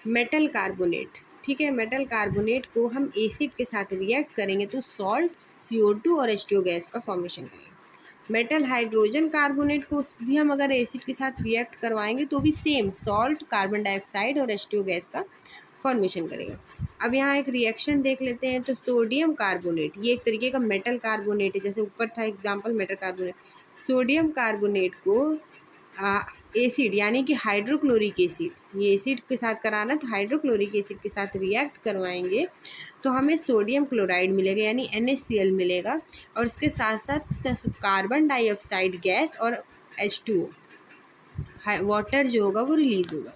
मेटल कार्बोनेट, ठीक है, मेटल कार्बोनेट को हम एसिड के साथ रिएक्ट करेंगे तो सॉल्ट, CO2 और H2O गैस का फॉर्मेशन करेगा। मेटल हाइड्रोजन कार्बोनेट को भी हम अगर एसिड के साथ रिएक्ट करवाएंगे तो भी सेम सॉल्ट, कार्बन डाइऑक्साइड और H2O गैस का फॉर्मेशन करेगा। अब यहाँ एक रिएक्शन देख लेते हैं। तो सोडियम कार्बोनेट ये एक तरीके का मेटल कार्बोनेट है, जैसे ऊपर था example metal carbonate. Sodium carbonate को एसिड यानी कि हाइड्रोक्लोरिक एसिड, ये एसिड के साथ कराना तो हाइड्रोक्लोरिक एसिड के साथ रिएक्ट करवाएंगे तो हमें सोडियम क्लोराइड मिलेगा यानी NaCl मिलेगा और इसके साथ साथ कार्बन डाइऑक्साइड गैस और H2O वाटर जो होगा वो रिलीज होगा।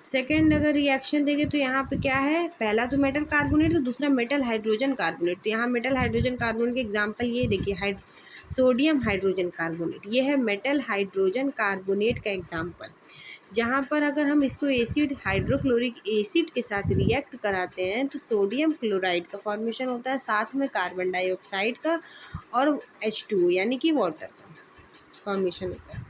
सेकेंड अगर रिएक्शन देखें तो यहाँ पे क्या है, पहला तो मेटल कार्बोनेट तो दूसरा मेटल हाइड्रोजन कार्बोनेट। तो यहाँ मेटल हाइड्रोजन कार्बोनेट के एग्जाम्पल ये देखिए, सोडियम हाइड्रोजन कार्बोनेट, ये है मेटल हाइड्रोजन कार्बोनेट का एग्जाम्पल, जहाँ पर अगर हम इसको एसिड हाइड्रोक्लोरिक एसिड के साथ रिएक्ट कराते हैं तो सोडियम क्लोराइड का फॉर्मेशन होता है, साथ में कार्बन डाइऑक्साइड का और H2O यानी कि वाटर का फॉर्मेशन होता है।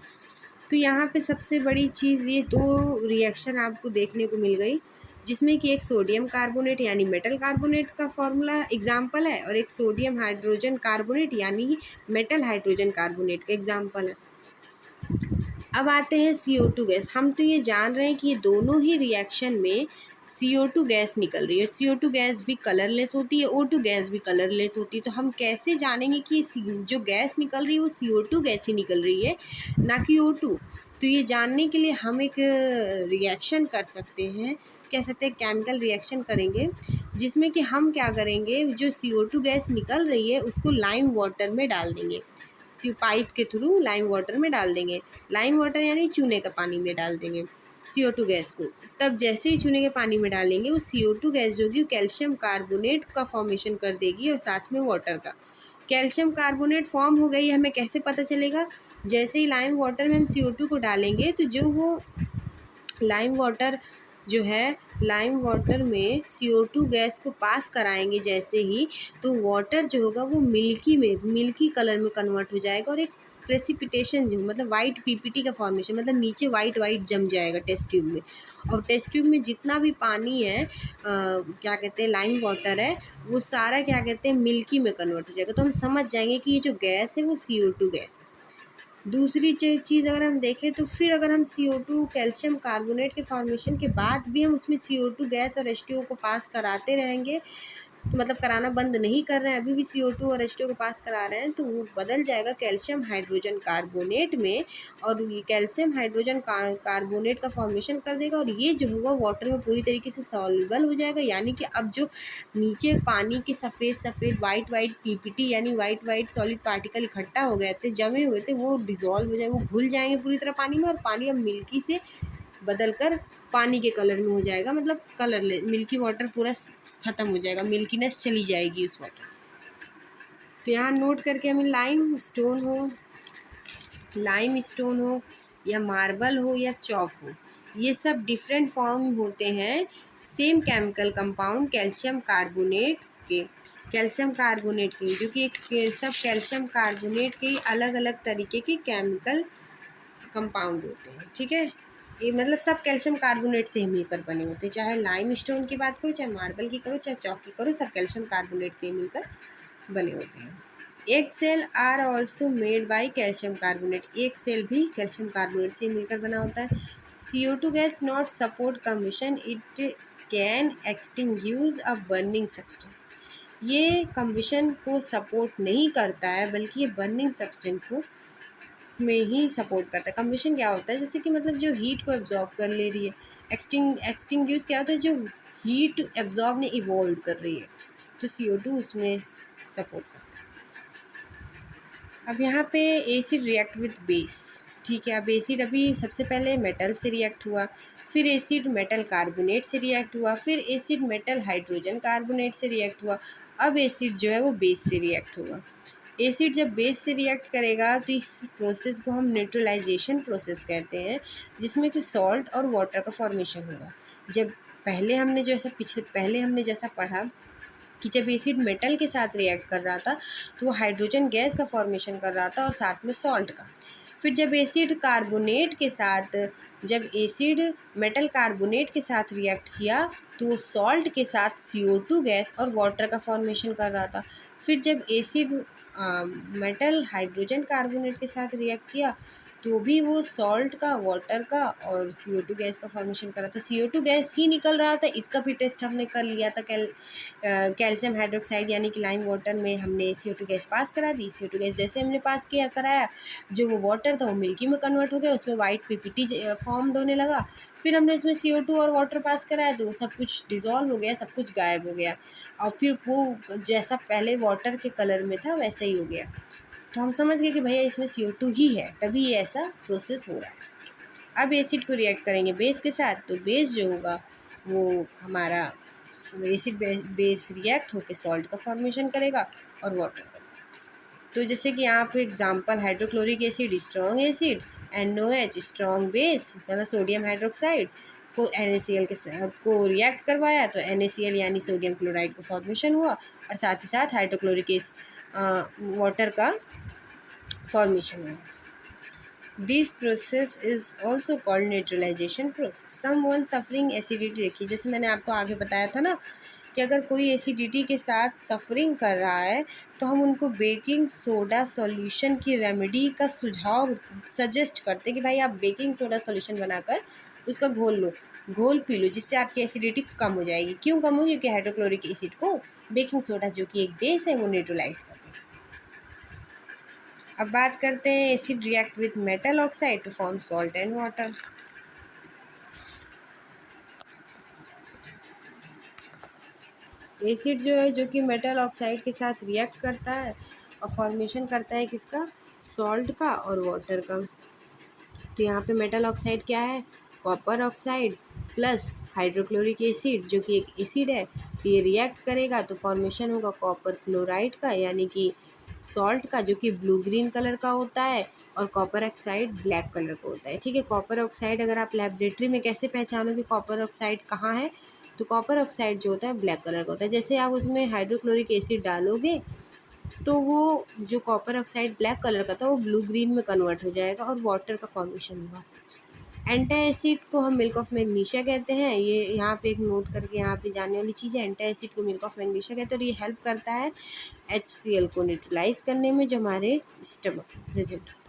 तो यहाँ पे सबसे बड़ी चीज़ ये दो रिएक्शन आपको देखने को मिल गई, जिसमें कि एक सोडियम कार्बोनेट यानी मेटल कार्बोनेट का फॉर्मूला एग्जाम्पल है और एक सोडियम हाइड्रोजन कार्बोनेट यानी मेटल हाइड्रोजन कार्बोनेट का एग्जाम्पल है। अब आते हैं CO2 गैस। हम तो ये जान रहे हैं कि ये दोनों ही रिएक्शन में CO2 गैस निकल रही है। CO2 गैस भी कलरलेस होती है, O2 गैस भी कलरलेस होती है। तो हम कैसे जानेंगे कि जो गैस निकल रही है वो CO2 गैस ही निकल रही है, ना कि O2? तो ये जानने के लिए हम एक रिएक्शन कर सकते हैं, कह सकते हैं केमिकल रिएक्शन करेंगे, जिसमें कि हम क्या करेंगे, जो CO2 गैस निकल रही है उसको लाइम वाटर में डाल देंगे, पाइप के थ्रू लाइम वाटर में डाल देंगे। लाइम वाटर यानी चूने का पानी में डाल देंगे CO2 गैस को। तब जैसे ही चूने के पानी में डालेंगे वो CO2 गैस जो कि कैल्शियम कार्बोनेट का फॉर्मेशन कर देगी और साथ में वाटर का। कैल्शियम कार्बोनेट फॉर्म हो गई, हमें कैसे पता चलेगा? जैसे ही लाइम वाटर में हम CO2 को डालेंगे तो जो वो लाइम वाटर जो है, लाइम वाटर में CO2 गैस को पास कराएंगे जैसे ही, तो वाटर जो होगा वो मिल्की कलर में कन्वर्ट हो जाएगा और एक प्रेसिपिटेशन जो मतलब वाइट PPT का फॉर्मेशन, मतलब नीचे वाइट जम जाएगा टेस्ट ट्यूब में। और टेस्ट ट्यूब में जितना भी पानी है क्या कहते हैं लाइम वाटर है, वो सारा क्या कहते हैं मिल्की में कन्वर्ट हो जाएगा। तो हम समझ जाएंगे कि ये जो गैस है वो CO2 गैस है। दूसरी चीज़ अगर हम देखें तो फिर अगर हम CO2 कैल्शियम कार्बोनेट के फॉर्मेशन के बाद भी हम उसमें CO2 गैस और H2O को पास कराते रहेंगे, तो मतलब कराना बंद नहीं कर रहे हैं, अभी भी CO2 और H2O को पास करा रहे हैं, तो वो बदल जाएगा कैल्शियम हाइड्रोजन कार्बोनेट में और ये कैल्शियम हाइड्रोजन कार्बोनेट का फॉर्मेशन कर देगा और ये जो होगा वाटर में पूरी तरीके से सॉल्युबल हो जाएगा। यानी कि अब जो नीचे पानी के सफ़ेद वाइट PPT यानी वाइट सॉलिड पार्टिकल इकट्ठा हो गए थे, जमे हुए थे, वो डिज़ोल्व हो जाए, वो घुल जाएंगे पूरी तरह पानी में और पानी अब मिल्की से बदल कर पानी के कलर में हो जाएगा, मतलब कलरलेस मिल्की वाटर पूरा ख़त्म हो जाएगा, मिल्कीनेस चली जाएगी उस वाटर। तो यहाँ नोट करके हमें लाइम स्टोन हो या मार्बल हो या चॉक हो, ये सब डिफरेंट फॉर्म होते हैं same chemical compound calcium carbonate के, जो कि एक सब कैल्शियम कार्बोनेट के अलग अलग तरीके के केमिकल कंपाउंड होते हैं। ठीक है, ये मतलब सब कैल्शियम कार्बोनेट से ही मिलकर बने होते हैं, चाहे लाइम स्टोन की बात करो, चाहे मार्बल की करो, चाहे चॉक की करो, सब कैल्शियम कार्बोनेट से ही मिलकर बने होते हैं। Egg shell are also made by calcium carbonate, एक सेल भी कैल्शियम कार्बोनेट से मिलकर बना होता है। CO2 gas not support combustion, it can extinguish a burning substance, ये कम्बशन को सपोर्ट नहीं करता है बल्कि ये बर्निंग सब्सटेंस को में ही सपोर्ट करता है। कम्बशन क्या होता है, जैसे कि मतलब जो हीट को एब्जॉर्ब कर ले रही है। एक्सटिंग्यूश क्या होता है, जो हीट एब्जॉर्ब ने इवॉल्व कर रही है, तो CO2 उसमें सपोर्ट करता है। अब यहाँ पे एसिड रिएक्ट विथ बेस, ठीक है। अब एसिड अभी सबसे पहले मेटल से रिएक्ट हुआ, फिर एसिड मेटल कार्बोनेट से रिएक्ट हुआ, फिर एसिड मेटल हाइड्रोजन कार्बोनेट से रिएक्ट हुआ, अब एसिड जो है वो बेस से रिएक्ट होगा। एसिड जब बेस से रिएक्ट करेगा तो इस प्रोसेस को हम न्यूट्रलाइजेशन प्रोसेस कहते हैं, जिसमें कि सॉल्ट और वाटर का फॉर्मेशन होगा। जब पहले हमने जैसा पढ़ा कि जब एसिड मेटल के साथ रिएक्ट कर रहा था तो वो हाइड्रोजन गैस का फॉर्मेशन कर रहा था और साथ में सॉल्ट का। फिर जब एसिड मेटल कार्बोनेट के साथ रिएक्ट किया तो वो सॉल्ट के साथ CO2 गैस और वाटर का फॉर्मेशन कर रहा था। फिर जब एसिड मेटल हाइड्रोजन कार्बोनेट के साथ रिएक्ट किया तो भी वो सॉल्ट का, वाटर का और CO2 गैस का फॉर्मेशन कर रहा था। CO2 गैस ही निकल रहा था, इसका भी टेस्ट हमने कर लिया था। कैल्शियम हाइड्रोक्साइड यानी कि लाइम वाटर में हमने CO2 गैस पास करा दी। CO2 गैस जैसे हमने पास किया कराया, जो वो वाटर था वो मिल्की में कन्वर्ट हो गया, उसमें वाइट PPT फॉर्म्ड होने लगा। फिर हमने इसमें CO2 और वाटर पास कराया तो सब कुछ डिज़ोल्व हो गया, सब कुछ गायब हो गया और फिर वो जैसा पहले वाटर के कलर में था वैसा ही हो गया। तो हम समझ गए कि भैया इसमें CO2 ही है, तभी ये ऐसा प्रोसेस हो रहा है। अब एसिड को रिएक्ट करेंगे बेस के साथ, तो बेस जो होगा वो हमारा एसिड बेस रिएक्ट होकर सॉल्ट का फॉर्मेशन करेगा और वाटर का। तो जैसे कि यहाँ पे example, hydrochloric acid strong acid, NOH strong base यानी सोडियम हाइड्रोक्साइड को NaCl के साथ को रिएक्ट करवाया तो NaCl यानी सोडियम क्लोराइड का फॉर्मेशन हुआ और साथ ही साथ हाइड्रोक्लोरिक वाटर का फॉर्मेशन हुआ। This process is also called neutralisation process. Someone suffering acidity, देखिए जैसे मैंने आपको आगे बताया था ना कि अगर कोई एसिडिटी के साथ सफरिंग कर रहा है तो हम उनको बेकिंग सोडा सॉल्यूशन की रेमेडी का सुझाव सजेस्ट करते हैं कि भाई आप बेकिंग सोडा सॉल्यूशन बनाकर उसका घोल पी लो, जिससे आपकी एसिडिटी कम हो जाएगी। क्यों कम होगी? क्योंकि हाइड्रोक्लोरिक एसिड को बेकिंग सोडा जो कि एक बेस है वो न्यूट्रलाइज कर देगा। अब बात करते हैं acid react with metal oxide to form salt and water. Acid जो है जो कि मेटल ऑक्साइड के साथ रिएक्ट करता है और फॉर्मेशन करता है किसका? सॉल्ट का और वाटर का। तो यहाँ पे मेटल ऑक्साइड क्या है? Copper oxide plus hydrochloric acid जो कि एक एसिड है, ये रिएक्ट करेगा तो फॉर्मेशन होगा कॉपर क्लोराइड का यानी कि सॉल्ट का, जो कि ब्लू ग्रीन कलर का होता है और कॉपर ऑक्साइड ब्लैक कलर का होता है। ठीक है, कॉपर ऑक्साइड अगर आप लेबोरेटरी में कैसे पहचानोगे कॉपर ऑक्साइड कहाँ है, तो कॉपर ऑक्साइड जो होता है ब्लैक कलर का होता है। जैसे आप उसमें हाइड्रोक्लोरिक एसिड डालोगे तो वो जो कॉपर ऑक्साइड ब्लैक कलर का था वो ब्लू ग्रीन में कन्वर्ट हो जाएगा और वाटर का फॉर्मेशन होगा। एंटा एसिड को हम मिल्क ऑफ मैग्नीशिया कहते हैं। ये यहाँ पे एक नोट करके यहाँ पे जानने वाली चीज़ है, एंटा एसिड को मिल्क ऑफ मैग्नीशिया कहते हैं और ये हेल्प करता है HCl को न्यूट्रलाइज करने में जो हमारे स्टमक प्रेजेंट होता है।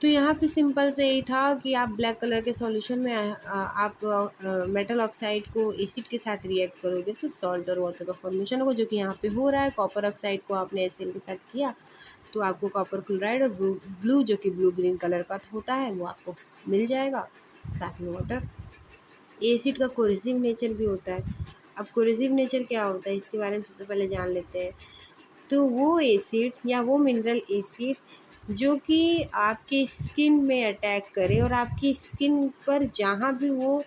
तो यहाँ पे सिंपल से यही था कि आप ब्लैक कलर के सॉल्यूशन में आप मेटल ऑक्साइड को एसिड के साथ रिएक्ट करोगे तो सॉल्ट और वाटर का फॉर्मेशन होगा, जो कि यहाँ पे हो रहा है। कॉपर ऑक्साइड को आपने HCl के साथ किया तो आपको कॉपर क्लोराइड और ब्लू जो कि ब्लू ग्रीन कलर का होता है वो आपको मिल जाएगा, साथ में वाटर। एसिड का कोरेसिव नेचर भी होता है। अब कोरेसिव नेचर क्या होता है इसके बारे में सबसे पहले जान लेते हैं। तो वो एसिड या वो मिनरल एसिड जो कि आपके स्किन में अटैक करे और आपकी स्किन पर जहाँ भी वो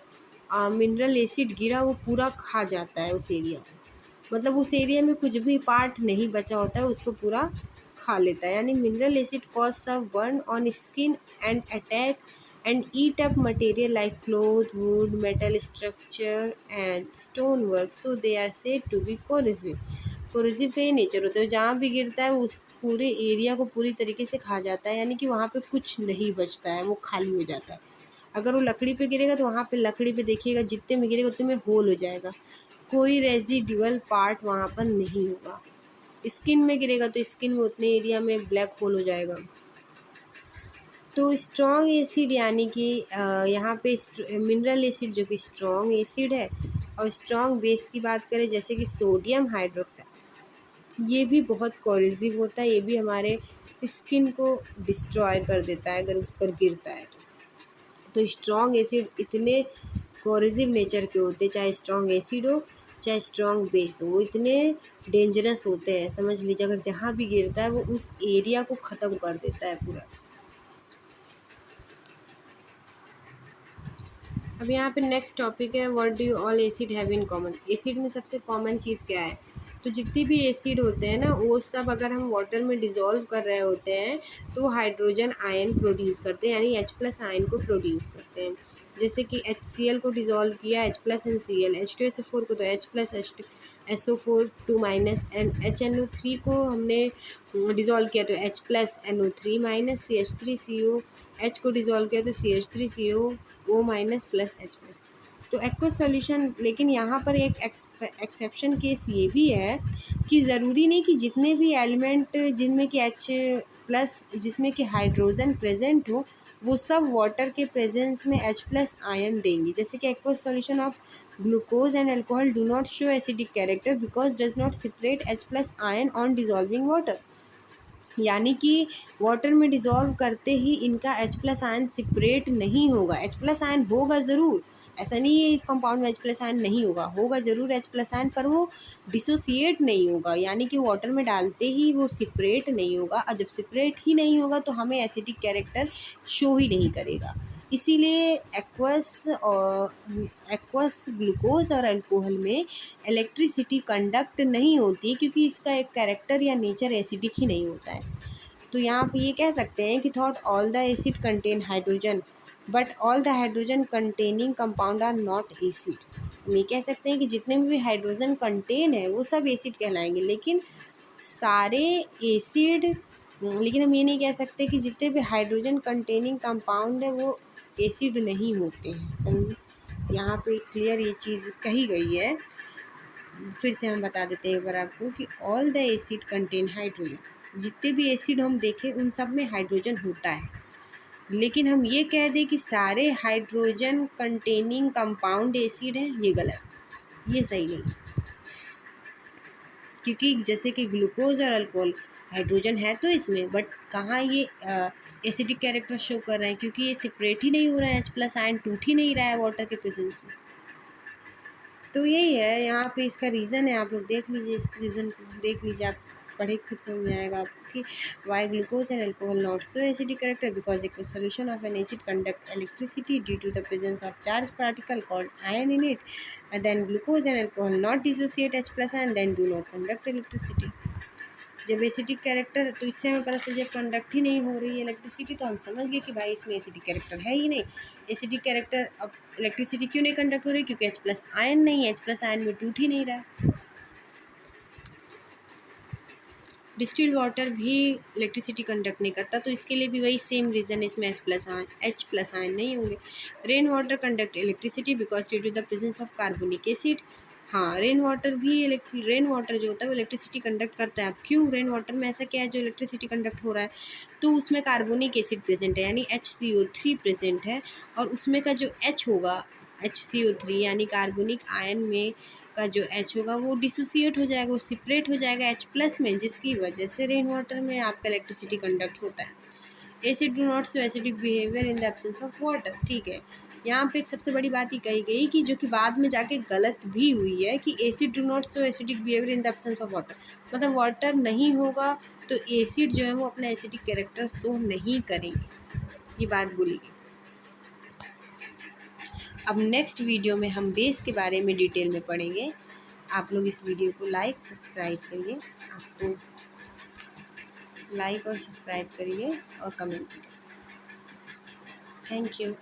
मिनरल एसिड गिरा वो पूरा खा जाता है उस एरिया को, मतलब उस एरिया में कुछ भी पार्ट नहीं बचा होता है, उसको पूरा खा लेता है। यानी mineral acid cause some burn on skin and attack and eat up material like cloth, wood, metal structure and stone work, so they are said to be corrosive। Corrosive का ये नेचर होता है, जहाँ भी गिरता है उस पूरे एरिया को पूरी तरीके से खा जाता है, यानी कि वहाँ पे कुछ नहीं बचता है, वो खाली हो जाता है। अगर वो लकड़ी पे गिरेगा तो वहाँ पे लकड़ी पे देखिएगा जितने में गिरेगा उतने में होल हो जाएगा, कोई रेजिडुअल पार्ट वहाँ पर नहीं होगा। स्किन में गिरेगा तो स्किन में उतने एरिया में ब्लैक होल हो जाएगा। तो स्ट्रॉन्ग एसिड यानी कि यहाँ पे मिनरल एसिड जो कि स्ट्रॉन्ग एसिड है, और स्ट्रॉन्ग बेस की बात करें जैसे कि सोडियम हाइड्रोक्साइड, ये भी बहुत कोरिजिव होता है, ये भी हमारे स्किन को डिस्ट्रॉय कर देता है अगर उस पर गिरता है तो स्ट्रॉन्ग एसिड इतने कोरिजिव नेचर के होते हैं, चाहे स्ट्रॉन्ग एसिड हो चाहे स्ट्रॉन्ग बेस हो, वो इतने डेंजरस होते हैं, समझ लीजिए अगर जहाँ भी गिरता है वो उस एरिया को ख़त्म कर देता है पूरा। अब यहाँ पे नेक्स्ट टॉपिक है what do all acid have in common. Acid में सबसे कॉमन चीज़ क्या है? तो जितनी भी एसिड होते हैं ना वो सब अगर हम वाटर में डिज़ोल्व कर रहे होते हैं तो हाइड्रोजन आयन प्रोड्यूस करते हैं, यानी H+ आयन को प्रोड्यूस करते हैं। जैसे कि HCl को डिज़ोल्व किया H+ एन Cl, H2SO4 को तो H+ SO4 2- एंड HNO3 को हमने डिज़ोल्व किया तो H+NO3- CH3CO, H को डिज़ोल्व किया तो CH3CO O- प्लस H+। तो एक्वस सॉल्यूशन, लेकिन यहाँ पर एक एक्सेप्शन केस ये भी है कि ज़रूरी नहीं कि जितने भी एलिमेंट जिनमें कि H+ जिसमें कि हाइड्रोजन प्रेजेंट हो वो सब वाटर के प्रेजेंस में H+ आयन देंगे। जैसे कि aqueous solution of glucose and alcohol do not show acidic character because does not separate H+ ion on dissolving water, यानी कि वाटर में डिज़ोल्व करते ही इनका H+ आयन सेपरेट नहीं होगा। H+ आयन होगा ज़रूर, ऐसा नहीं है इस कंपाउंड में H+ आयन नहीं होगा, होगा ज़रूर H+ आयन, पर वो डिसोसिएट नहीं होगा, यानी कि वाटर में डालते ही वो सेपरेट नहीं होगा, और जब सेपरेट ही नहीं होगा तो हमें एसिडिक कैरेक्टर शो ही नहीं करेगा। इसीलिए एक्वस ग्लूकोज और अल्कोहल में इलेक्ट्रिसिटी कंडक्ट नहीं होती क्योंकि इसका एक कैरेक्टर या नेचर एसिडिक ही नहीं होता है। तो यहाँ पे ये कह सकते हैं कि thought all the acid contain hydrogen but all the hydrogen containing compound are not acid. हम ये कह सकते हैं कि जितने भी हाइड्रोजन कंटेन है वो सब एसिड कहलाएंगे, लेकिन सारे एसिड, लेकिन हम ये नहीं कह सकते कि जितने भी हाइड्रोजन कंटेनिंग कंपाउंड है वो एसिड नहीं होते हैं। समझिए यहाँ पे क्लियर ये चीज़ कही गई है। फिर से हम बता देते हैं एक बार आपको कि all the acid contain hydrogen, जितने भी एसिड हम देखें उन सब में हाइड्रोजन होता है, लेकिन हम ये कह दें कि सारे हाइड्रोजन कंटेनिंग कंपाउंड एसिड हैं, ये गलत, ये सही नहीं, क्योंकि जैसे कि ग्लूकोज और अल्कोहल हाइड्रोजन है तो इसमें, बट कहाँ ये एसिडिक कैरेक्टर शो कर रहे हैं, क्योंकि ये सेपरेट ही नहीं हो रहा है, H+ आयन टूट ही नहीं रहा है वाटर के प्रेजेंस में। तो यही है यहाँ पे इसका रीज़न है, आप लोग देख लीजिए, इस रीज़न को देख लीजिए, आप पढ़े खुद समझ में आएगा आपको कि why glucose and alcohol not so acidic character because एक solution of an acid conduct electricity due to the presence of charge particle called ion in it, then glucose and alcohol not dissociate H+ ion then do not conduct electricity. जब acidic character, तो इससे हमें पता चल, जब conduct ही नहीं हो रही है इलेक्ट्रिसिटी तो हम समझ गए कि भाई इसमें एसिडिक कैरेक्टर है ही नहीं। एसिडिक कैरेक्टर, अब इलेक्ट्रिसिटी क्यों नहीं कंडक्ट हो रही, क्योंकि H+ आयन नहीं है, H+ आयन में टूट ही नहीं रहा है। डिस्टिल्ड वाटर भी इलेक्ट्रिसिटी कंडक्ट नहीं करता, तो इसके लिए भी वही सेम रीज़न है, इसमें H+ आयन नहीं होंगे। Rain water conduct electricity because due to the presence of carbonic acid. हाँ, रेन वाटर जो होता है वो इलेक्ट्रिसिटी कंडक्ट करता है। अब क्यों, रेन वाटर में ऐसा क्या है जो इलेक्ट्रिसिटी कंडक्ट हो रहा है? तो उसमें कार्बोनिक एसिड प्रेजेंट है, यानी HCO3 प्रेजेंट है, और उसमें का जो H होगा, HCO3 यानी कार्बोनिक आयन में का जो H होगा वो डिसोसिएट हो जाएगा, वो सेपरेट हो जाएगा H+ में, जिसकी वजह से रेन वाटर में आपका इलेक्ट्रिसिटी कंडक्ट होता है। Acid do not show acidic behaviour in the absence of water. ठीक है, यहाँ पे एक सबसे बड़ी बात ही कही गई कि जो कि बाद में जाके गलत भी हुई है कि acid do not show acidic behaviour in the absence of water, मतलब वाटर नहीं होगा तो एसिड जो है वो अपना एसिडिक कैरेक्टर शो नहीं करेंगे, ये बात बोली गई। अब नेक्स्ट वीडियो में हम बेस के बारे में डिटेल में पढ़ेंगे। आप लोग इस वीडियो को लाइक सब्सक्राइब करिए, आपको लाइक और सब्सक्राइब करिए और कमेंट करिए। Thank you.